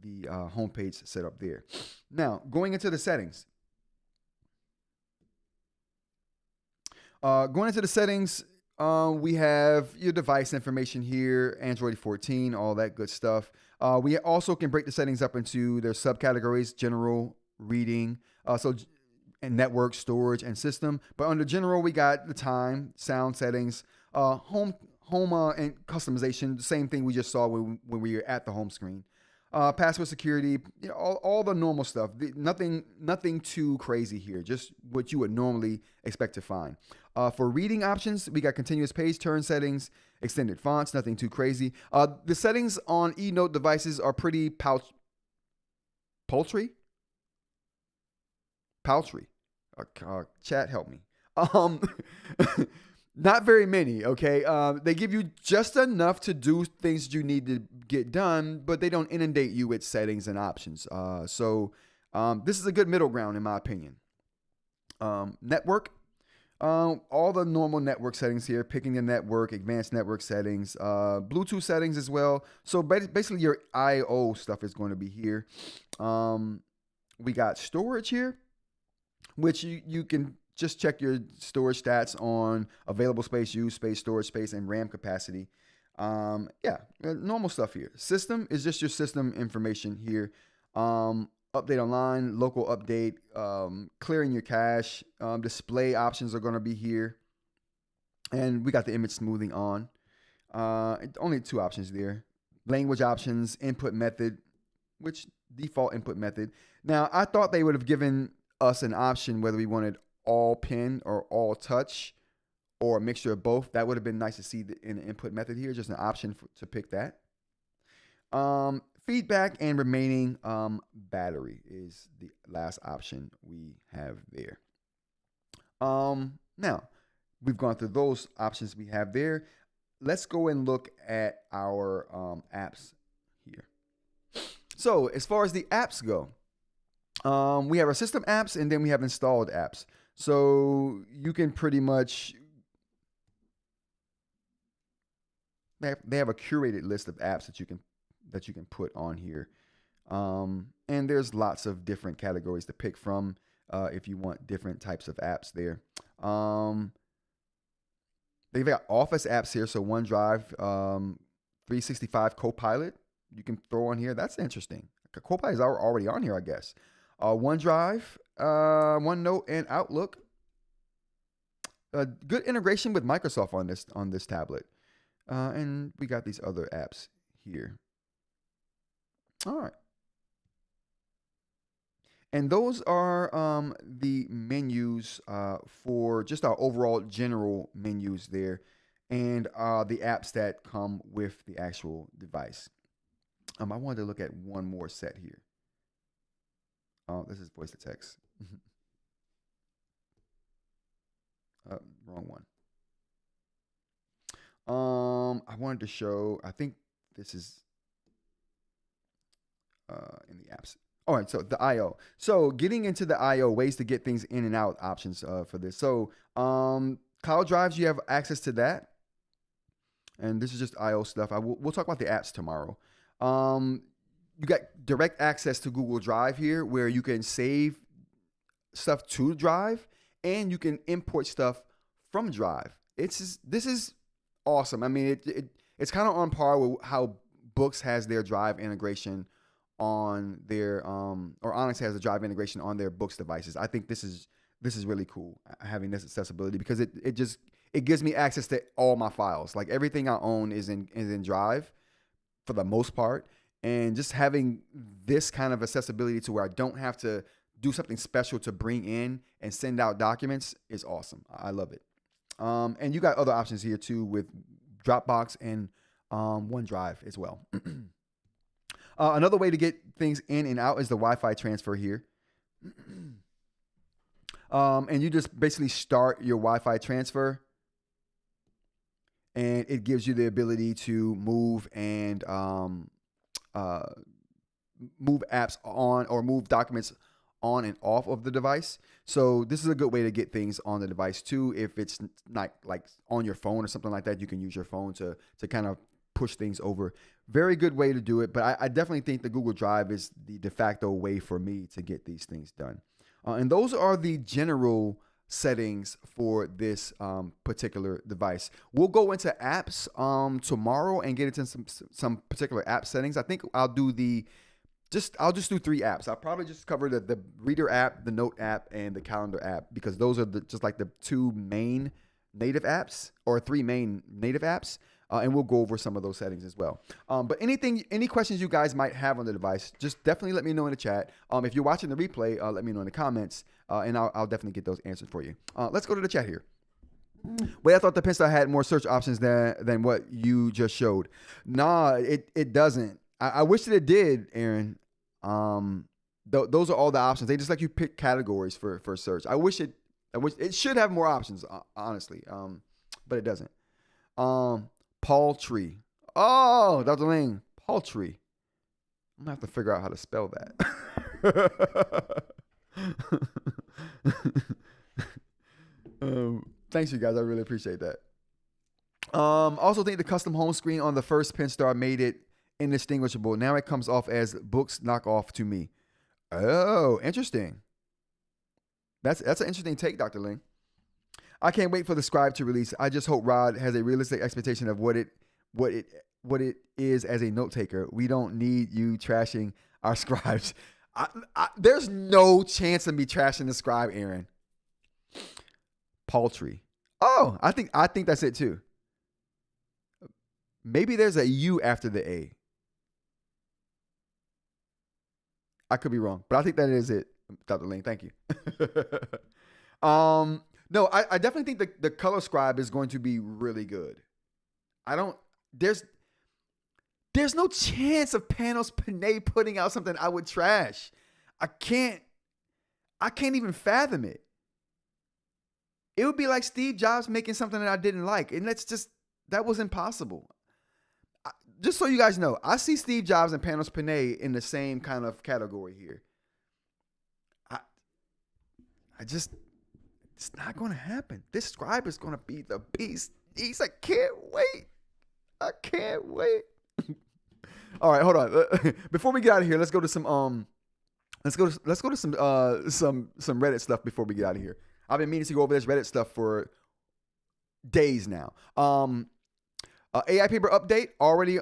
Speaker 1: homepage set up there. Now, going into the settings. We have your device information here, Android 14, all that good stuff. We also can break the settings up into their subcategories: general, reading, and network, storage, and system. But under general, we got the time, sound settings, home and customization. The same thing we just saw when we were at the home screen. Password security, all the normal stuff. Nothing too crazy here. Just what you would normally expect to find. For reading options, we got continuous page turn settings, extended fonts. Nothing too crazy. The settings on eNote devices are pretty paltry. Chat, help me. Not very many, okay? They give you just enough to do things you need to get done, but they don't inundate you with settings and options. So this is a good middle ground, in my opinion. Network. All the normal network settings here, picking the network, advanced network settings, Bluetooth settings as well. So basically your I/O stuff is going to be here. We got storage here, which you can just check your storage stats on available space, used space, storage space, and RAM capacity. Normal stuff here. System is just your system information here. Update online, local update, clearing your cache. Display options are going to be here. And we got the image smoothing on. Only 2 options there. Language options, input method, which default input method. Now, I thought they would have given us an option whether we wanted all pen or all touch or a mixture of both. That would have been nice to see in the input method here, just an option to pick that. Feedback and remaining battery is the last option we have there. Now, we've gone through those options we have there. Let's go and look at our apps here. So as far as the apps go, we have our system apps and then we have installed apps. So you can pretty much, they have a curated list of apps that you can put on here. And there's lots of different categories to pick from if you want different types of apps there. They've got Office apps here. So OneDrive, 365 Copilot, you can throw on here. That's interesting. Copilot is already on here, I guess. OneDrive, OneNote, and Outlook. Good integration with Microsoft on this tablet. And we got these other apps here. All right. And those are the menus for just our overall general menus there, and the apps that come with the actual device. I wanted to look at one more set here. Oh, this is voice to text. Wrong one. I wanted to show, I think this is in the apps. All right, so the I/O. So getting into the I/O, ways to get things in and out options for this. So cloud drives, you have access to that. And this is just I/O stuff. We'll talk about the apps tomorrow. You got direct access to Google Drive here, where you can save stuff to Drive and you can import stuff from Drive. This is awesome. I mean, it's kind of on par with how Boox has their Drive integration on their or Onyx has a Drive integration on their Boox devices. I think this is really cool, having this accessibility, because it gives me access to all my files. Like everything I own is in Drive for the most part, and just having this kind of accessibility to where I don't have to do something special to bring in and send out documents is awesome. I love it. And you got other options here too with Dropbox and OneDrive as well. Another way to get things in and out is the Wi-Fi transfer here. And you just basically start your Wi-Fi transfer, and it gives you the ability to move and move apps on or move documents on and off of the device. So this is a good way to get things on the device too. If it's not like on your phone or something like that, you can use your phone to kind of push things over. Very good way to do it. But I definitely think the Google Drive is the de facto way for me to get these things done. And those are the general settings for this particular device. We'll go into apps tomorrow and get into some particular app settings. I think I'll just do 3 apps. I'll probably just cover the Reader app, the Note app, and the Calendar app, because those are just like the 2 main native apps, or 3 main native apps. And we'll go over some of those settings as well. But any questions you guys might have on the device, just definitely let me know in the chat. If you're watching the replay, let me know in the comments, and I'll definitely get those answered for you. Let's go to the chat here. Wait, I thought the Penstar had more search options than what you just showed. Nah, it doesn't. I wish that it did, Aaron. Those are all the options. They just let you pick categories for search. I wish it should have more options, honestly. But it doesn't. Paltry. Oh, Dr. Ling, paltry. I'm gonna have to figure out how to spell that. Thanks, you guys. I really appreciate that. Also think the custom home screen on the first Penstar made it indistinguishable. Now it comes off as Boox knockoff to me. Oh, interesting. That's an interesting take, Dr. Ling. I can't wait for the Scribe to release. I just hope Rod has a realistic expectation of what it is as a note taker. We don't need you trashing our scribes. There's no chance of me trashing the Scribe, Aaron. Paltry. Oh, I think that's it too. Maybe there's a U after the A. I could be wrong, but I think that is it, Dr. Ling. Thank you. No, I definitely think the color Scribe is going to be really good. There's no chance of Panos Panay putting out something I would trash. I can't even fathom it. It would be like Steve Jobs making something that I didn't like. And that was impossible. Just so you guys know, I see Steve Jobs and Panos Panay in the same kind of category here. It's not going to happen. This Scribe is going to be the beast. I can't wait. I can't wait. All right, hold on. Before we get out of here, let's go to some let's go to some Reddit stuff before we get out of here. I've been meaning to go over this Reddit stuff for days now. AI paper update already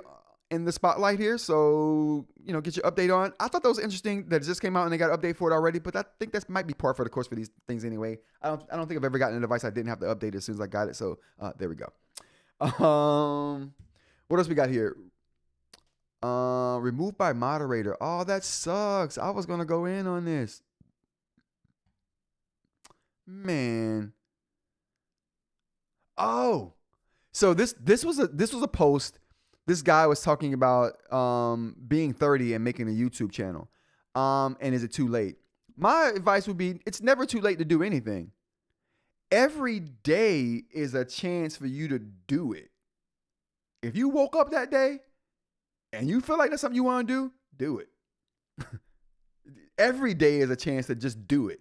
Speaker 1: in the spotlight here, so get your update on. I thought that was interesting that it just came out and they got an update for it already, but I think that might be par for the course for these things anyway. I don't think I've ever gotten a device I didn't have to update as soon as I got it. So there we go. What else we got here? Removed by moderator. Oh, that sucks. I was gonna go in on this. Man. Oh. So this was a post. This guy was talking about being 30 and making a YouTube channel. And is it too late? My advice would be it's never too late to do anything. Every day is a chance for you to do it. If you woke up that day and you feel like that's something you want to do it. Every day is a chance to just do it.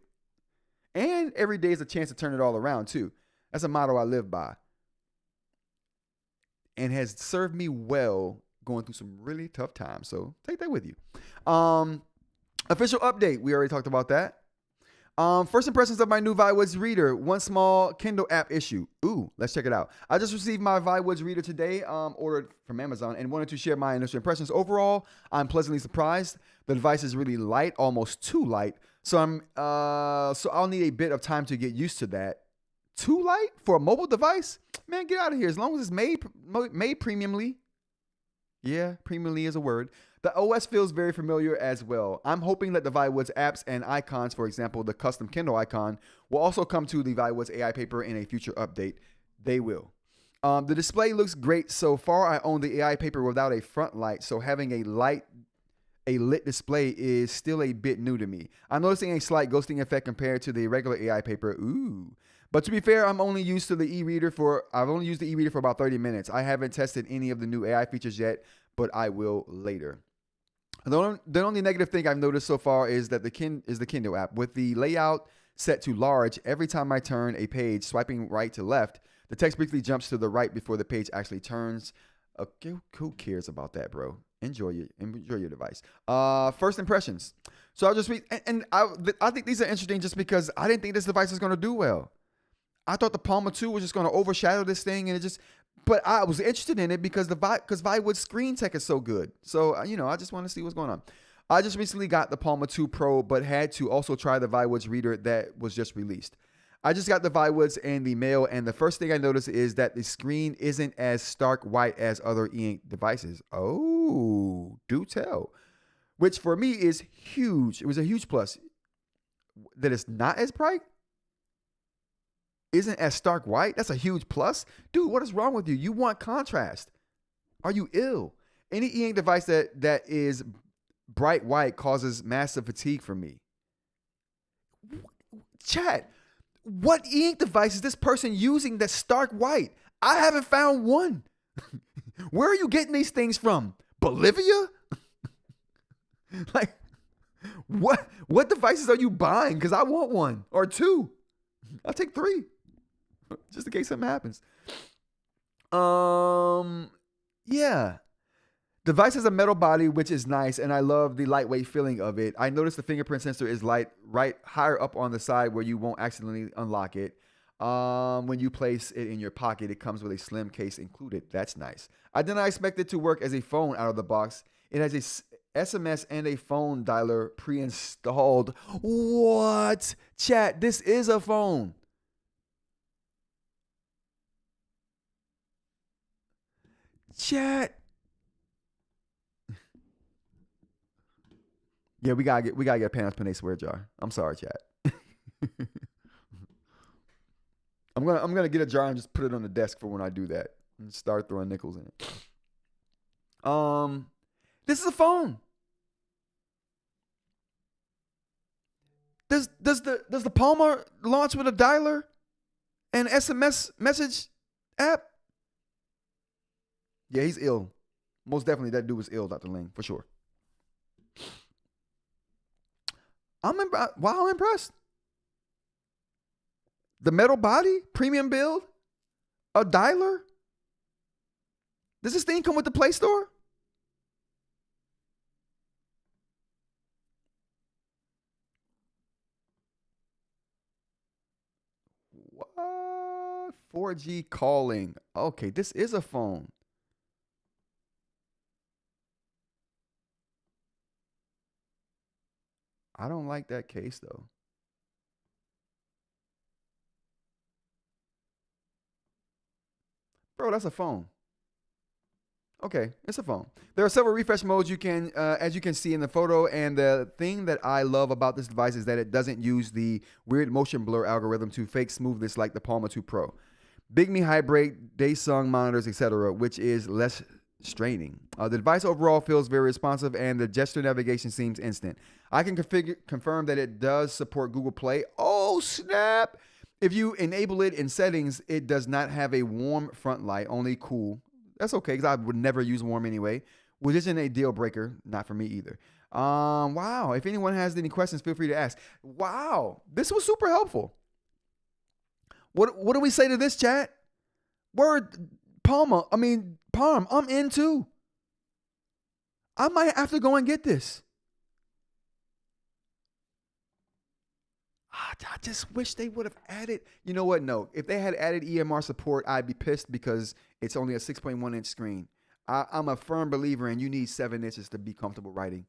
Speaker 1: And every day is a chance to turn it all around too. That's a motto I live by. And has served me well going through some really tough times. So take that with you. Official update. We already talked about that. First impressions of my new Viwoods reader. One small Kindle app issue. Ooh, let's check it out. I just received my Viwoods reader today, ordered from Amazon, and wanted to share my initial impressions. Overall, I'm pleasantly surprised. The device is really light, almost too light. So I'll need a bit of time to get used to that. Too light for a mobile device? Man, get out of here. As long as it's made premiumly. Yeah, premiumly is a word. The OS feels very familiar as well. I'm hoping that the Viwoods apps and icons, for example, the custom Kindle icon, will also come to the Viwoods AI paper in a future update. They will. The display looks great so far. I own the AI paper without a front light, so having a lit display is still a bit new to me. I'm noticing a slight ghosting effect compared to the regular AI paper. Ooh. But to be fair, I've only used the e-reader for about 30 minutes. I haven't tested any of the new AI features yet, but I will later. The only negative thing I've noticed so far is that the Kindle app. With the layout set to large, every time I turn a page, swiping right to left, the text briefly jumps to the right before the page actually turns. Okay, who cares about that, bro? Enjoy your device. First impressions. So I'll just read, and I think these are interesting just because I didn't think this device was going to do well. I thought the Palma 2 was just going to overshadow this thing, and but I was interested in it because Viwoods screen tech is so good. So, I just want to see what's going on. I just recently got the Palma 2 Pro, but had to also try the Viwoods reader that was just released. I just got the Viwoods in the mail, and the first thing I noticed is that the screen isn't as stark white as other eInk devices. Oh, do tell. Which for me is huge. It was a huge plus. That it's not as bright, isn't as stark white. That's a huge plus. Dude, what is wrong with you? You want contrast. Are you ill? Any eInk device that is bright white causes massive fatigue for me. Chat, what eInk device is this person using that's stark white? I haven't found one. Where are you getting these things from? Bolivia? Like, what devices are you buying? Because I want one or two. I'll take 3. Just in case something happens. Yeah. Device has a metal body, which is nice, and I love the lightweight feeling of it. I noticed the fingerprint sensor is light, right higher up on the side where you won't accidentally unlock it. When you place it in your pocket, it comes with a slim case included. That's nice. I did not expect it to work as a phone out of the box. It has a SMS and a phone dialer pre-installed. What? Chat, this is a phone. Chat. Yeah, we gotta get a Panasonic swear jar. I'm sorry, chat. I'm gonna get a jar and just put it on the desk for when I do that and start throwing nickels in it. This is a phone. Does the Palmer launch with a dialer and SMS message app? Yeah, he's ill. Most definitely, that dude was ill, Dr. Ling, for sure. I'm impressed. The metal body, premium build, a dialer. Does this thing come with the Play Store? What? 4G calling. Okay, this is a phone. I don't like that case though. Bro, that's a phone. Okay, it's a phone. There are several refresh modes you can, as you can see in the photo. And the thing that I love about this device is that it doesn't use the weird motion blur algorithm to fake smoothness like the Palma 2 Pro. Big Me Hybrid, Daysung monitors, etc., which is less straining. The device overall feels very responsive, and the gesture navigation seems instant. I can confirm that it does support Google Play. Oh, snap! If you enable it in settings, it does not have a warm front light, only cool. That's okay, because I would never use warm anyway, which isn't a deal breaker. Not for me either. Wow. If anyone has any questions, feel free to ask. Wow. This was super helpful. What do we say to this, chat? Word, Palm, I'm in too. I might have to go and get this. I just wish they would have added. You know what? No. If they had added EMR support, I'd be pissed because it's only a 6.1 inch screen. I'm a firm believer in you need 7 inches to be comfortable writing.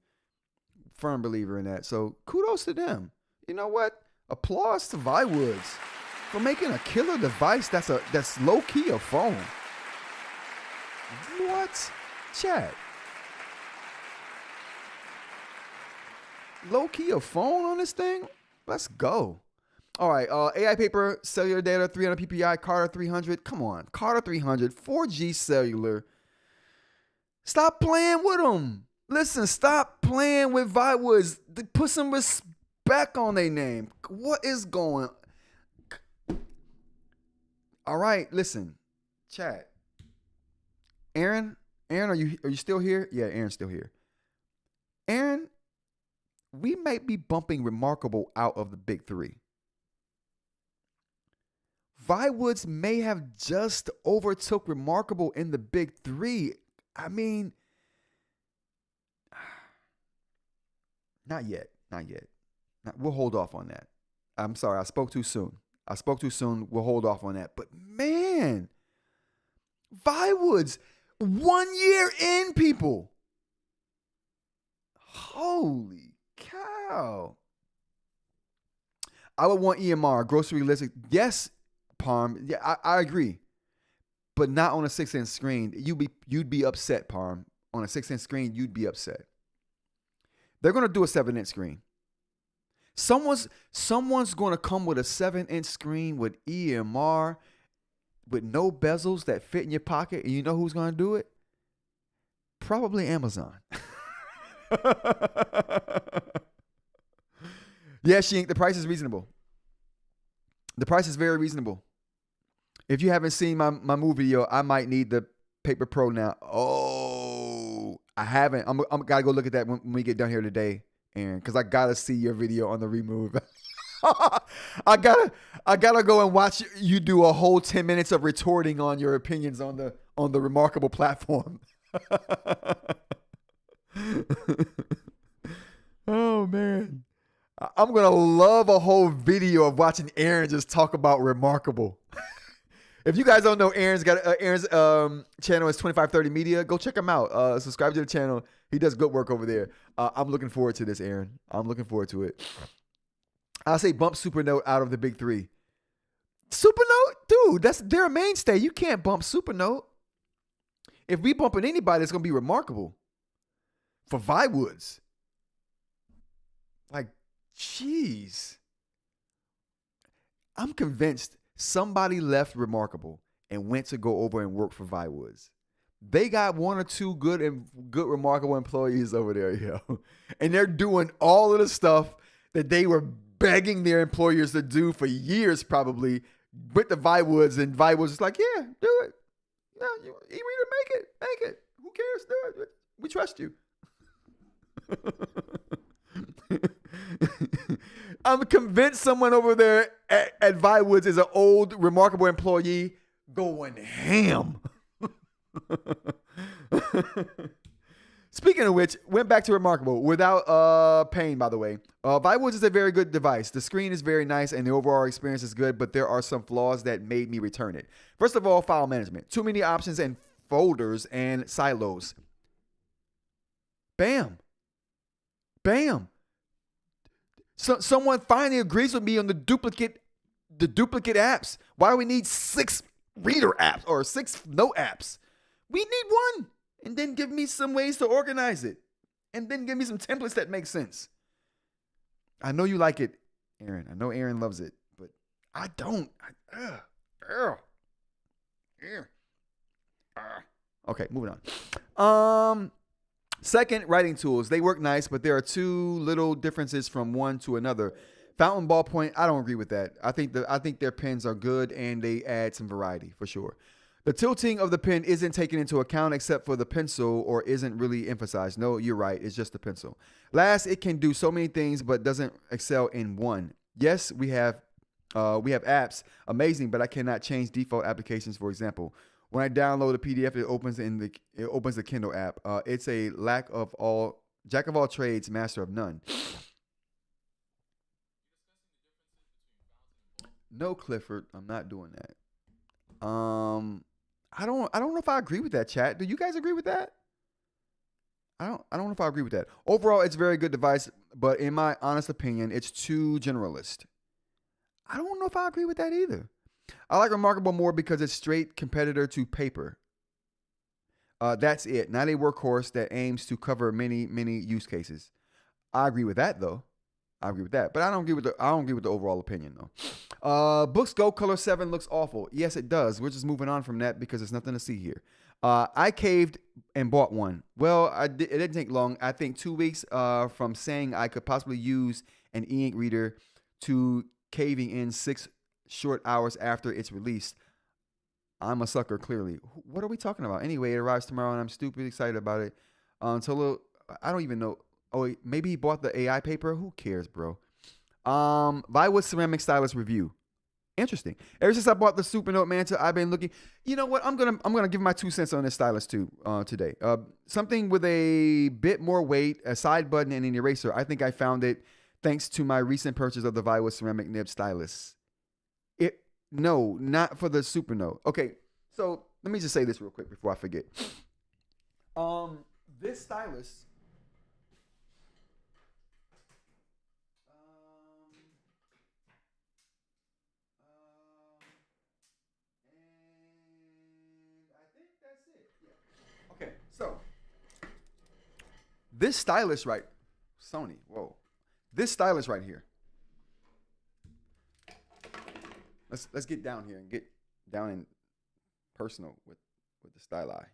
Speaker 1: Firm believer in that. So kudos to them. You know what? Applause to Viwoods for making a killer device that's low key a phone. What? Chat. Low key a phone on this thing? Let's go. All right. AI paper, cellular data, 300 PPI, Carter 300. Come on. Carter 300, 4G cellular. Stop playing with them. Listen, stop playing with Viwoods. Put some respect on their name. What is going on? All right. Listen. Chat. Aaron, are you still here? Yeah, Aaron's still here. Aaron, we might be bumping Remarkable out of the big three. Viwoods may have just overtook Remarkable in the big three. I mean, not yet. We'll hold off on that. I'm sorry, I spoke too soon. We'll hold off on that. But man, Viwoods, 1 year in, people. Holy cow. I would want EMR, grocery list. Yes, Parm. Yeah, I agree. But not on a 6-inch screen. You'd be upset, Parm. On a 6-inch screen, you'd be upset. They're gonna do a 7-inch screen. Someone's gonna come with a 7-inch screen with EMR, with no bezels that fit in your pocket, and you know who's gonna do it? Probably Amazon. Yeah, the price is reasonable. The price is very reasonable. If you haven't seen my move video, I might need the Paper Pro now. Oh, I haven't. I'm gotta go look at that when we get done here today, Aaron, because I gotta see your video on the remove. I gotta go and watch you do a whole 10 minutes of retorting on your opinions on the Remarkable platform. Oh man, I'm gonna love a whole video of watching Aaron just talk about Remarkable. If you guys don't know, Aaron's channel is 2530 Media. Go check him out. Subscribe to the channel. He does good work over there. I'm looking forward to this, Aaron. I'm looking forward to it. I'll say bump Supernote out of the big three. Supernote? Dude, they're a mainstay. You can't bump Supernote. If we bumping anybody, it's going to be Remarkable. For Viwoods. Like, jeez. I'm convinced somebody left Remarkable and went to go over and work for Viwoods. They got one or two good Remarkable employees over there, yo. And they're doing all of the stuff that they were begging their employers to do for years, probably, with the Viwoods. And Viwoods is like, yeah, do it. No, eReader, make it. Who cares? Do it. We trust you. I'm convinced someone over there at Viwoods is an old Remarkable employee going ham. Speaking of which, went back to Remarkable without pain, by the way. Viwoods is a very good device. The screen is very nice and the overall experience is good, but there are some flaws that made me return it. First of all, file management. Too many options and folders and silos. Bam. So someone finally agrees with me on the duplicate apps. Why do we need 6 reader apps or 6 note apps? We need one. And then give me some ways to organize it. And then give me some templates that make sense. I know you like it, Aaron. I know Aaron loves it, but I don't. Okay, moving on. Second, writing tools. They work nice, but there are 2 little differences from one to another. Fountain ballpoint, I don't agree with that. I think their pens are good and they add some variety for sure. The tilting of the pen isn't taken into account except for the pencil or isn't really emphasized. No, you're right. It's just the pencil. Last, it can do so many things but doesn't excel in one. Yes, we have apps, amazing, but I cannot change default applications, for example. When I download a PDF, it opens the Kindle app. It's a jack of all trades, master of none. No, Clifford, I'm not doing that. I don't know if I agree with that, chat. Do you guys agree with that? I don't know if I agree with that. Overall, it's a very good device, but in my honest opinion, it's too generalist. I don't know if I agree with that either. I like Remarkable more because it's straight competitor to paper. That's it. Not a workhorse that aims to cover many use cases. I agree with that though. I agree with that, but I don't agree with the overall opinion though. Boox Go Color 7 looks awful. Yes, it does. We're just moving on from that because there's nothing to see here. I caved and bought one. Well, it didn't take long. I think 2 weeks from saying I could possibly use an eInk reader to caving in 6 short hours after its release. I'm a sucker, clearly. What are we talking about? Anyway, it arrives tomorrow and I'm stupid excited about it. Until I don't even know. Oh, maybe he bought the AI paper. Who cares, bro? Viwoods ceramic stylus review. Interesting. Ever since I bought the Supernote Manta, I've been looking. You know what? I'm gonna give my 2 cents on this stylus too today. Something with a bit more weight, a side button, and an eraser. I think I found it thanks to my recent purchase of the Viwoods Ceramicnib stylus. No, not for the Supernote. Okay, so let me just say this real quick before I forget. This stylus. This stylus Sony, whoa. This stylus right here. Let's get down here and get down in personal with the Stylii.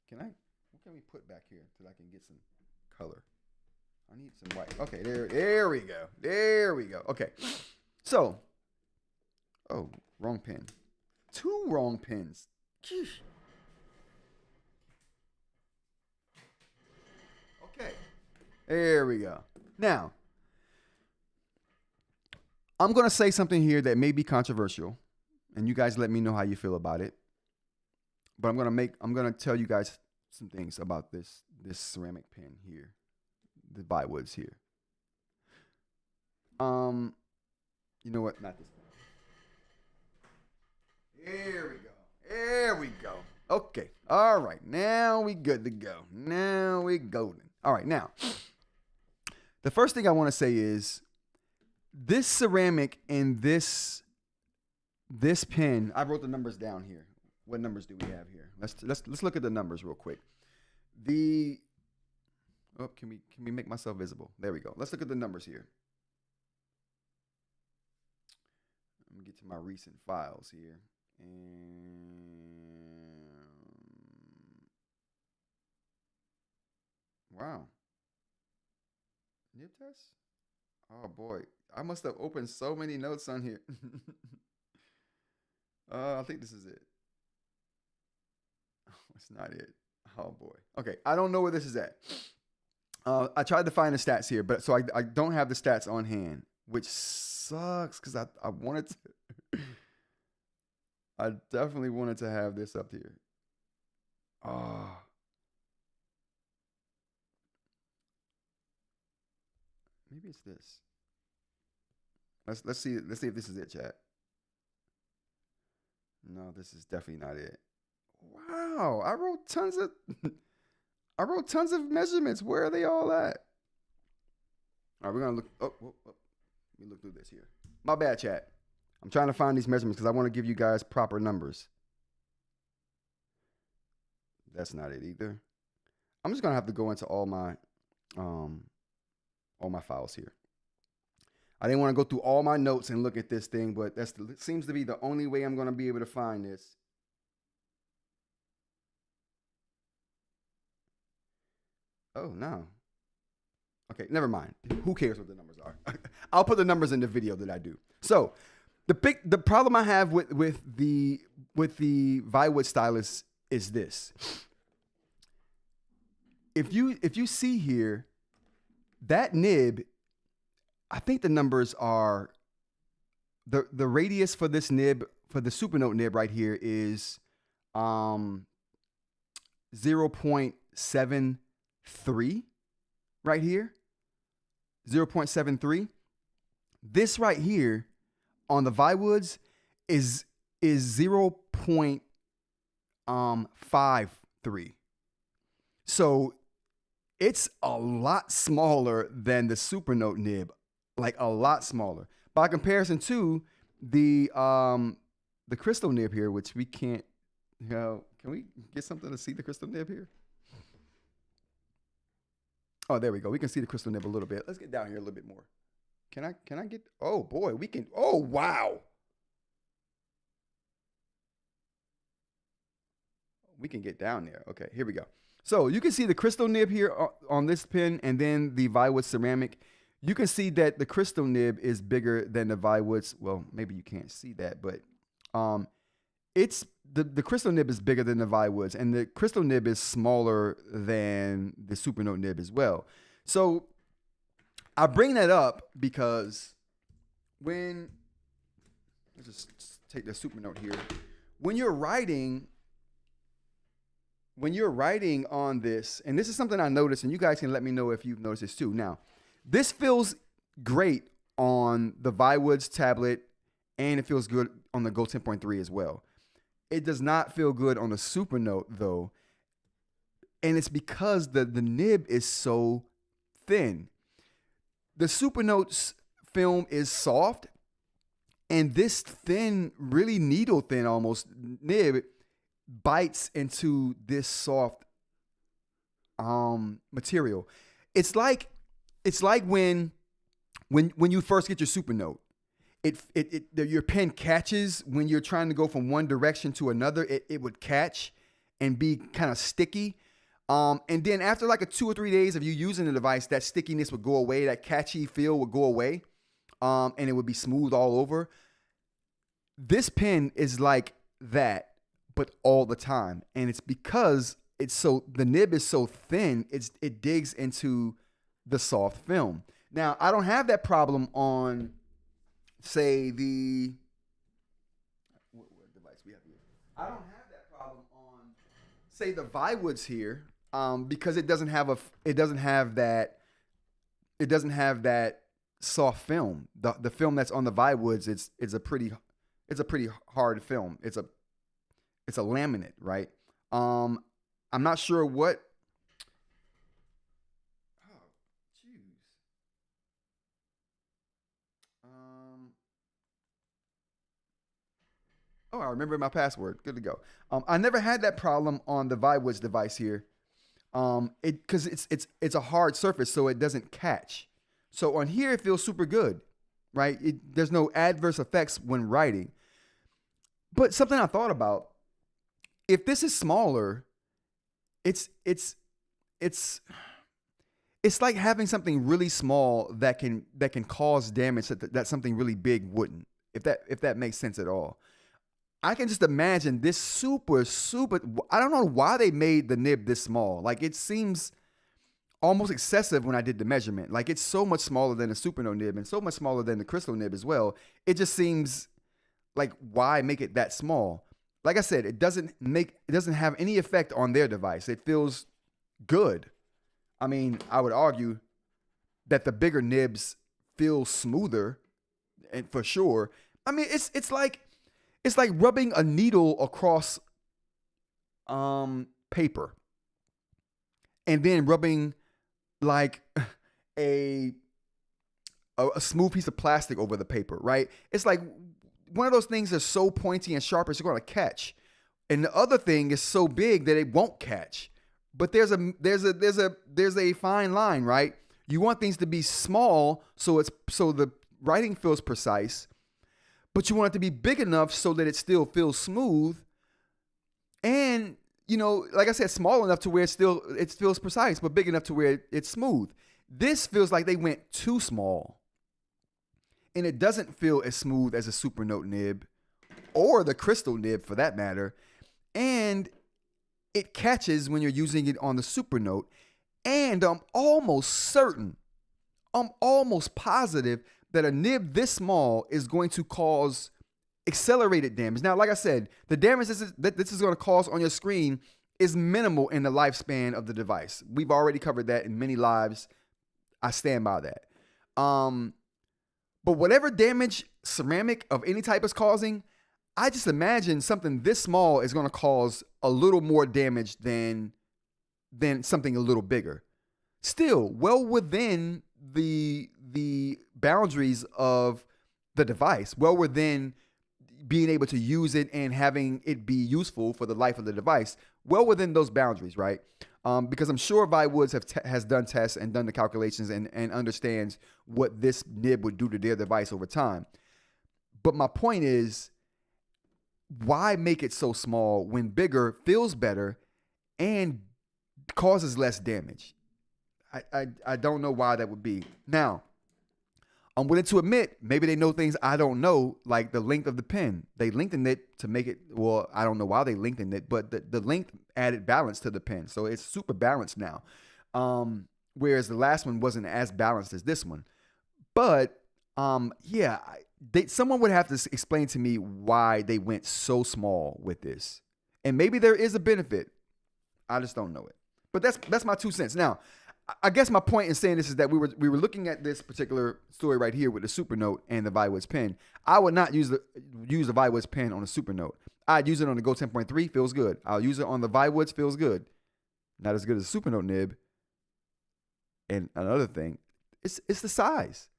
Speaker 1: What can we put back here so I can get some color? I need some white. Okay, there we go. There we go. Okay. So, oh, wrong pen. 2 wrong pens. Okay. There we go. Now, I'm going to say something here that may be controversial, and you guys let me know how you feel about it. But I'm going to tell you guys some things about this ceramic pen here, the Viwoods here. You know what? Not this pen. There we go. There we go. Okay. All right. Now we good to go. Now we golden. All right. Now, the first thing I want to say is this ceramic and this pen. I wrote the numbers down here. What numbers do we have here? Let's look at the numbers real quick. Can we make myself visible? There we go. Let's look at the numbers here. Let me get to my recent files here. And wow. Nib test? Oh boy. I must have opened so many notes on here. I think this is it. It's not it. Oh boy. Okay, I don't know where this is at. I tried to find the stats here, but so I don't have the stats on hand, which sucks because I wanted to. I definitely wanted to have this up here. Oh. Maybe it's this. Let's see if this is it, chat. No, this is definitely not it. Wow, I wrote tons of measurements. Where are they all at? All right, we're gonna look. Let me look through this here. My bad, chat. I'm trying to find these measurements because I want to give you guys proper numbers. That's not it either. I'm just gonna have to go into all my files here. I didn't want to go through all my notes and look at this thing, but that seems to be the only way I'm gonna be able to find this. Oh, no. Okay, never mind. Who cares what the numbers are? I'll put the numbers in the video that I do. So, the problem I have with the Viwoods stylus is this. If you see here, that nib, I think the numbers are the radius for this nib, for the Supernote nib right here is 0.73 right here. 0.73. This right here on the Viwoods is 0.53. So it's a lot smaller than the Supernote nib, like a lot smaller. By comparison to the crystal nib here, which we can't, can we get something to see the crystal nib here? Oh, there we go. We can see the crystal nib a little bit. Let's get down here a little bit more. Can I get, oh boy, we can, oh wow. We can get down there. Okay, here we go. So you can see the crystal nib here on this pen and then the Viwoods ceramic. You can see that the crystal nib is bigger than the Viwoods. Well, maybe you can't see that, but it's the crystal nib is bigger than the Viwoods, and the crystal nib is smaller than the Supernote nib as well. So I bring that up because let's just take the Supernote here. When you're writing on this, and this is something I noticed, and you guys can let me know if you've noticed this too. Now, this feels great on the Viwoods tablet, and it feels good on the Go 10.3 as well. It does not feel good on the Supernote though, and it's because the nib is so thin. The Supernote's film is soft, and this thin, really needle thin almost nib bites into this soft material. it's like when you first get your Supernote, your pen catches when you're trying to go from one direction to another. It would catch and be kind of sticky. And then after like 2 or 3 days of you using the device, that stickiness would go away. That catchy feel would go away. And it would be smooth all over. This pen is like that, but all the time. And it's because the nib is so thin, it digs into the soft film. Now, I don't have that problem on, say, what device we have here. I don't have that problem on, say, the Viwoods here, because it doesn't have that soft film. The film that's on the Viwoods, it's a pretty hard film. It's a laminate, right? I'm not sure what. Oh, jeez. Oh, I remember my password. Good to go. I never had that problem on the Viwoods device here. Because it's a hard surface, so it doesn't catch. So on here, it feels super good, right? There's no adverse effects when writing. But something I thought about, if this is smaller, it's like having something really small that can cause damage that something really big wouldn't, if that makes sense at all. I can just imagine this super, I don't know why they made the nib this small. Like, it seems almost excessive when I did the measurement. Like, it's so much smaller than the Supernote nib and so much smaller than the Crystal nib as well. It just seems like, why make it that small? Like I said, it doesn't have any effect on their device. It feels good. I mean, I would argue that the bigger nibs feel smoother, and for sure. I mean, it's like rubbing a needle across paper and then rubbing like a smooth piece of plastic over the paper, right? It's like one of those things that's so pointy and sharp it's going to catch, and the other thing is so big that it won't catch. But there's a fine line, right? You want things to be small so the writing feels precise, but you want it to be big enough so that it still feels smooth, and like I said, small enough to where it feels precise, but big enough to where it's smooth. This feels like they went too small, and it doesn't feel as smooth as a Supernote nib or the Crystal nib for that matter, and it catches when you're using it on the Supernote, and I'm almost positive that a nib this small is going to cause accelerated damage. Now, like I said, the damage that this is going to cause on your screen is minimal in the lifespan of the device. We've already covered that in many lives. I stand by that. But whatever damage ceramic of any type is causing, I just imagine something this small is going to cause a little more damage than something a little bigger. Still, well within the boundaries of the device, well within being able to use it and having it be useful for the life of the device, well within those boundaries, right? Because I'm sure Viwoods has done tests and done the calculations and understands what this nib would do to their device over time. But my point is, why make it so small when bigger feels better and causes less damage? I don't know why that would be. Now, I'm willing to admit, maybe they know things I don't know, like the length of the pen. They lengthened it to make it, well, I don't know why they lengthened it, but the length added balance to the pen. So it's super balanced now. Whereas the last one wasn't as balanced as this one. But yeah, someone would have to explain to me why they went so small with this. And maybe there is a benefit. I just don't know it. But that's my 2 cents. Now, I guess my point in saying this is that we were looking at this particular story right here with the Supernote and the Viwoods pen. I would not use the Viwoods pen on a Supernote. I'd use it on the Go 10.3, feels good. I'll use it on the Viwoods, feels good. Not as good as a Supernote nib. And another thing, it's the size.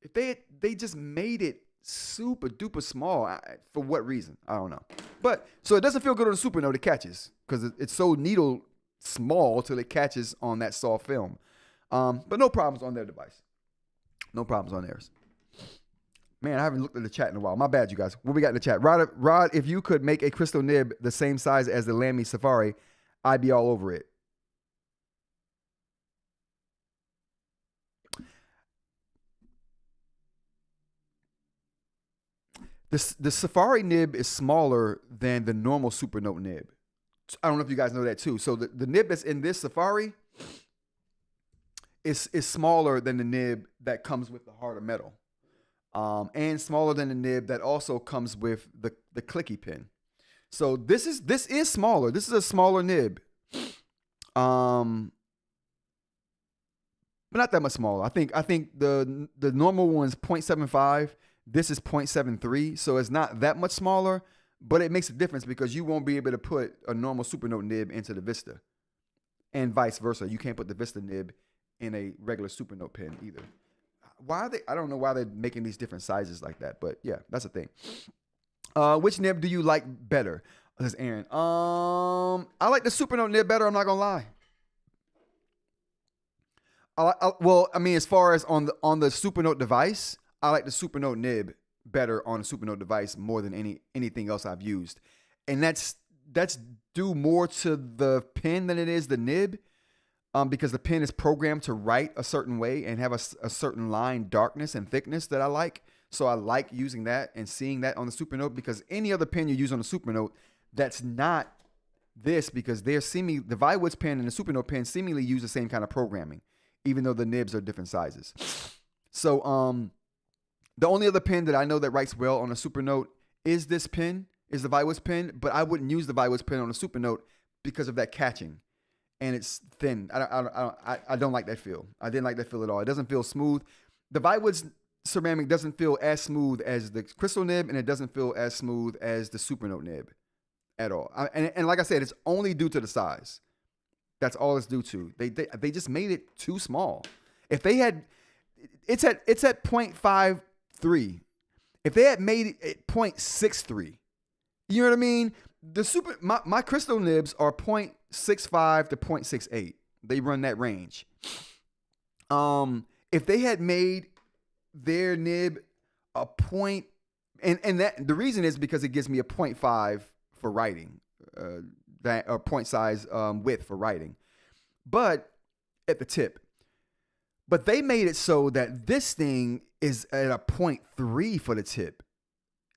Speaker 1: If they just made it super duper small, for what reason? I don't know. But so it doesn't feel good on the Supernote. It catches because it's so needle small till it catches on that soft film. But no problems on their device. No problems on theirs. Man, I haven't looked at the chat in a while. My bad, you guys. What we got in the chat? Rod, if you could make a crystal nib the same size as the Lamy Safari, I'd be all over it. The Safari nib is smaller than the normal Supernote nib. I don't know if you guys know that too. So the nib that's in this Safari is smaller than the nib that comes with the harder metal. And smaller than the nib that also comes with the clicky pin. So this is smaller. This is a smaller nib. But not that much smaller. I think the normal one's 0.75. This is 0.73, so it's not that much smaller, but it makes a difference because you won't be able to put a normal Supernote nib into the Vista, and vice versa. You can't put the Vista nib in a regular Supernote pen either. Why are they? I don't know why they're making these different sizes like that, but yeah, that's a thing. Which nib do you like better? This is Aaron. I like the Supernote nib better. I'm not gonna lie. Well, I mean, as far as on the Supernote device, I like the Supernote nib better on a Supernote device more than anything else I've used, and that's due more to the pen than it is the nib, because the pen is programmed to write a certain way and have a certain line darkness and thickness that I like. So I like using that and seeing that on the Supernote, because any other pen you use on the Supernote that's not this, because the Viwoods pen and the Supernote pen seemingly use the same kind of programming, even though the nibs are different sizes. So the only other pen that I know that writes well on a Supernote is this pen, is the Viwoods pen, but I wouldn't use the Viwoods pen on a Supernote because of that catching. And it's thin. I don't like that feel. I didn't like that feel at all. It doesn't feel smooth. The Viwoods ceramic doesn't feel as smooth as the crystal nib, and it doesn't feel as smooth as the Supernote nib at all. And like I said, it's only due to the size. That's all it's due to. They just made it too small. If they had, it's at 0.53. If they had made it 0.63, you know what I mean? My crystal nibs are 0.65 to 0.68. They run that range. If they had made their nib a point, and that the reason is because it gives me a 0.5 for writing, that or point size width for writing, but at the tip. But they made it so that this thing is at a 0.3 for the tip,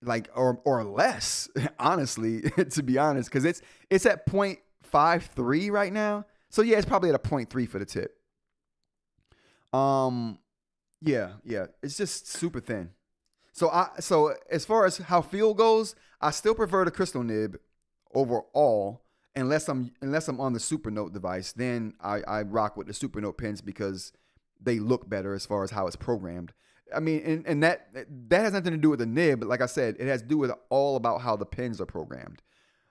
Speaker 1: like or less. Honestly, to be honest, because it's at 0.53 right now. So yeah, it's probably at a 0.3 for the tip. Yeah, it's just super thin. So as far as how feel goes, I still prefer the crystal nib overall, unless I'm on the Supernote device. Then I rock with the Supernote pens because they look better as far as how it's programmed. I mean, and that has nothing to do with the nib, but like I said, it has to do with all about how the pens are programmed.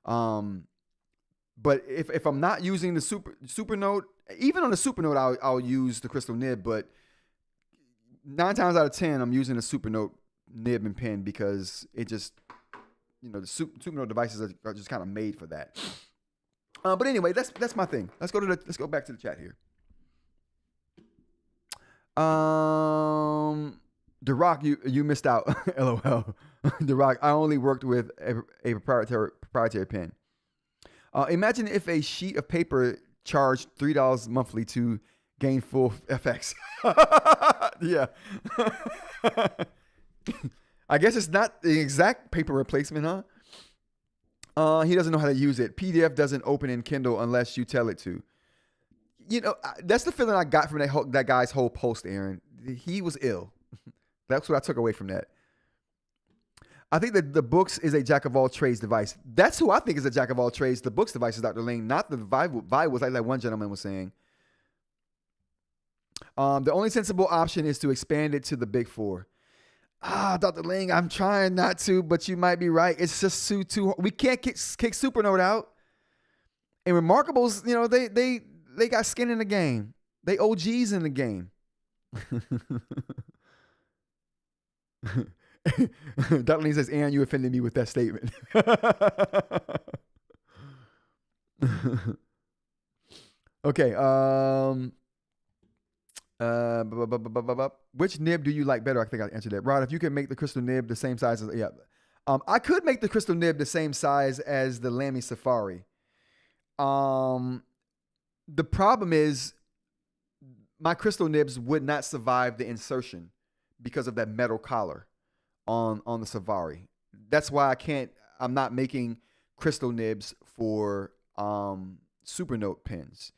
Speaker 1: But if I'm not using the Supernote, even on the Supernote, I'll use the crystal nib, but 9 times out of 10, I'm using the Supernote nib and pen because it just, the Supernote devices are just kind of made for that. But anyway, that's my thing. Let's go back to the chat here. The Rock, you missed out. LOL. The Rock, I only worked with a proprietary pen. Imagine if a sheet of paper charged $3 monthly to gain full FX. Yeah. I guess it's not the exact paper replacement, huh? He doesn't know how to use it. PDF doesn't open in Kindle unless you tell it to. That's the feeling I got from that guy's whole post, Aaron. He was ill. That's what I took away from that. I think that the Boox is a jack of all trades device. That's who I think is a jack of all trades. The Boox device is Dr. Lane, not the Viwoods, like that one gentleman was saying. The only sensible option is to expand it to the big four. Dr. Ling, I'm trying not to, but you might be right. It's just too. We can't kick Supernote out. And Remarkables, they got skin in the game. They OGs in the game. Dr. Ling says, Aaron, you offended me with that statement. Okay. Which nib do you like better? I think I answered that. Rod, if you can make the crystal nib the same size as, I could make the crystal nib the same size as the Lamy Safari. The problem is my crystal nibs would not survive the insertion because of that metal collar on the Safari. That's why I'm not making crystal nibs for Supernote pens.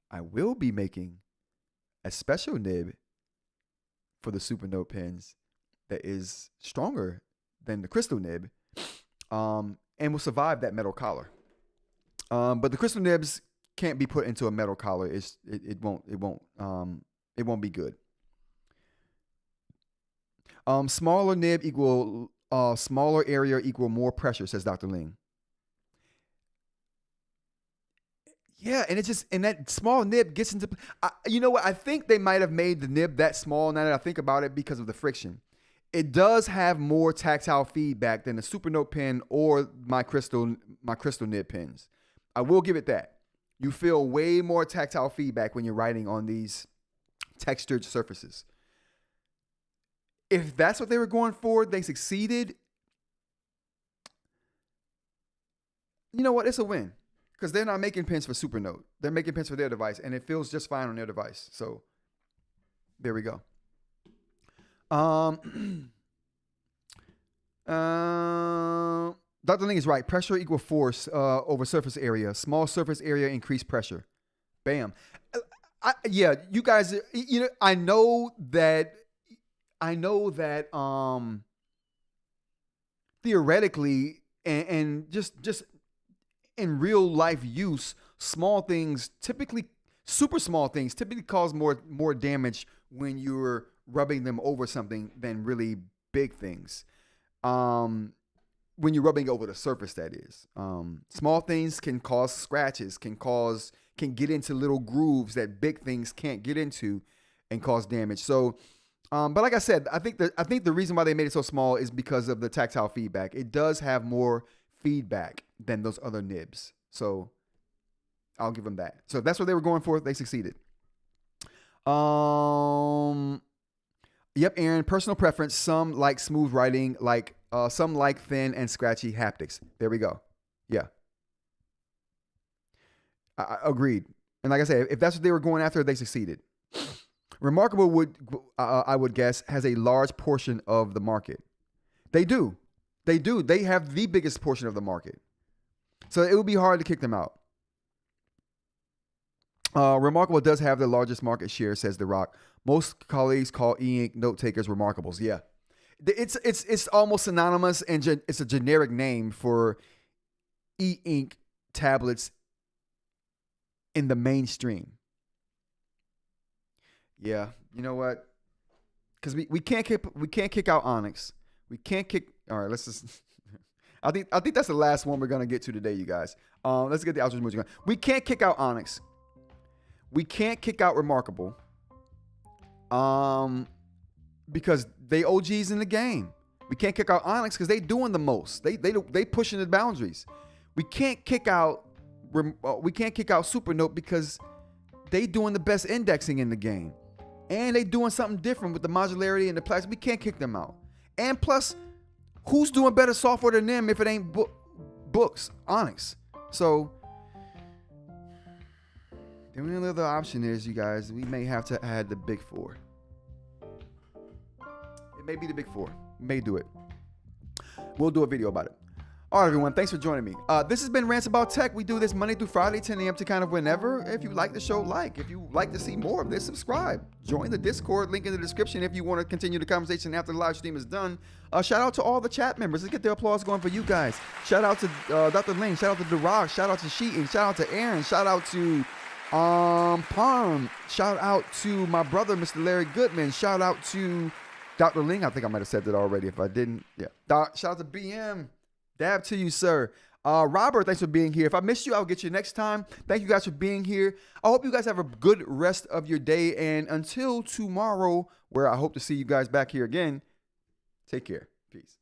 Speaker 1: I will be making a special nib for the Supernote pens that is stronger than the crystal nib, and will survive that metal collar. But the crystal nibs can't be put into a metal collar. It won't be good. Smaller nib equal smaller area equal more pressure, says Dr. Ling. Yeah, and that small nib gets into. You know what? I think they might have made the nib that small. Now that I think about it, because of the friction, it does have more tactile feedback than the Supernote pen or my crystal nib pens. I will give it that. You feel way more tactile feedback when you're writing on these textured surfaces. If that's what they were going for, they succeeded. You know what? It's a win. Because they're not making pens for Supernote. They're making pens for their device, and it feels just fine on their device. So there we go. Dr. Ling is right. Pressure equal force over surface area. Small surface area, increased pressure. Bam. You guys. I know that. Theoretically, and just in real life use, small things super small things typically cause more damage when you're rubbing them over something than really big things. When you're rubbing over the surface, that is. Small things can cause scratches, can get into little grooves that big things can't get into and cause damage. So, but like I said, I think the reason why they made it so small is because of the tactile feedback. It does have more feedback than those other nibs. So I'll give them that. So if that's what they were going for, they succeeded. Yep, Aaron, personal preference. Some like smooth writing, some like thin and scratchy haptics. There we go. Yeah. I agreed. And like I said, if that's what they were going after, they succeeded. Remarkable I would guess, has a large portion of the market. They do. They have the biggest portion of the market. So it would be hard to kick them out. Remarkable does have the largest market share, says The Rock. Most colleagues call eInk note takers Remarkables. Yeah. It's almost synonymous, and it's a generic name for eInk tablets in the mainstream. Yeah, you know what? Because we can't kick out Onyx. We can't kick. All right, let's just. I think that's the last one we're gonna get to today, you guys. Let's get the outro music going. We can't kick out Onyx. We can't kick out Remarkable. Because they OGs in the game. We can't kick out Onyx because they doing the most. They pushing the boundaries. We can't kick out Supernote because they doing the best indexing in the game. And they doing something different with the modularity and the plastic. We can't kick them out. And plus, who's doing better software than them if it ain't Boox, Onyx? So the only other option is, you guys, we may have to add the big four. It may be the big four. We may do it. We'll do a video about it. All right, everyone. Thanks for joining me. This has been Rants About Tech. We do this Monday through Friday, 10 a.m. to kind of whenever. If you like the show, like. If you like to see more of this, subscribe. Join the Discord. Link in the description if you want to continue the conversation after the live stream is done. Shout out to all the chat members. Let's get the applause going for you guys. Shout out to Dr. Ling. Shout out to The Rock. Shout out to Sheehan. Shout out to Aaron. Shout out to Palm. Shout out to my brother, Mr. Larry Goodman. Shout out to Dr. Ling. I think I might have said that already. If I didn't, yeah. Shout out to BM. Dab to you, sir. Robert, thanks for being here. If I missed you, I'll get you next time. Thank you guys for being here. I hope you guys have a good rest of your day. And until tomorrow, where I hope to see you guys back here again, take care. Peace.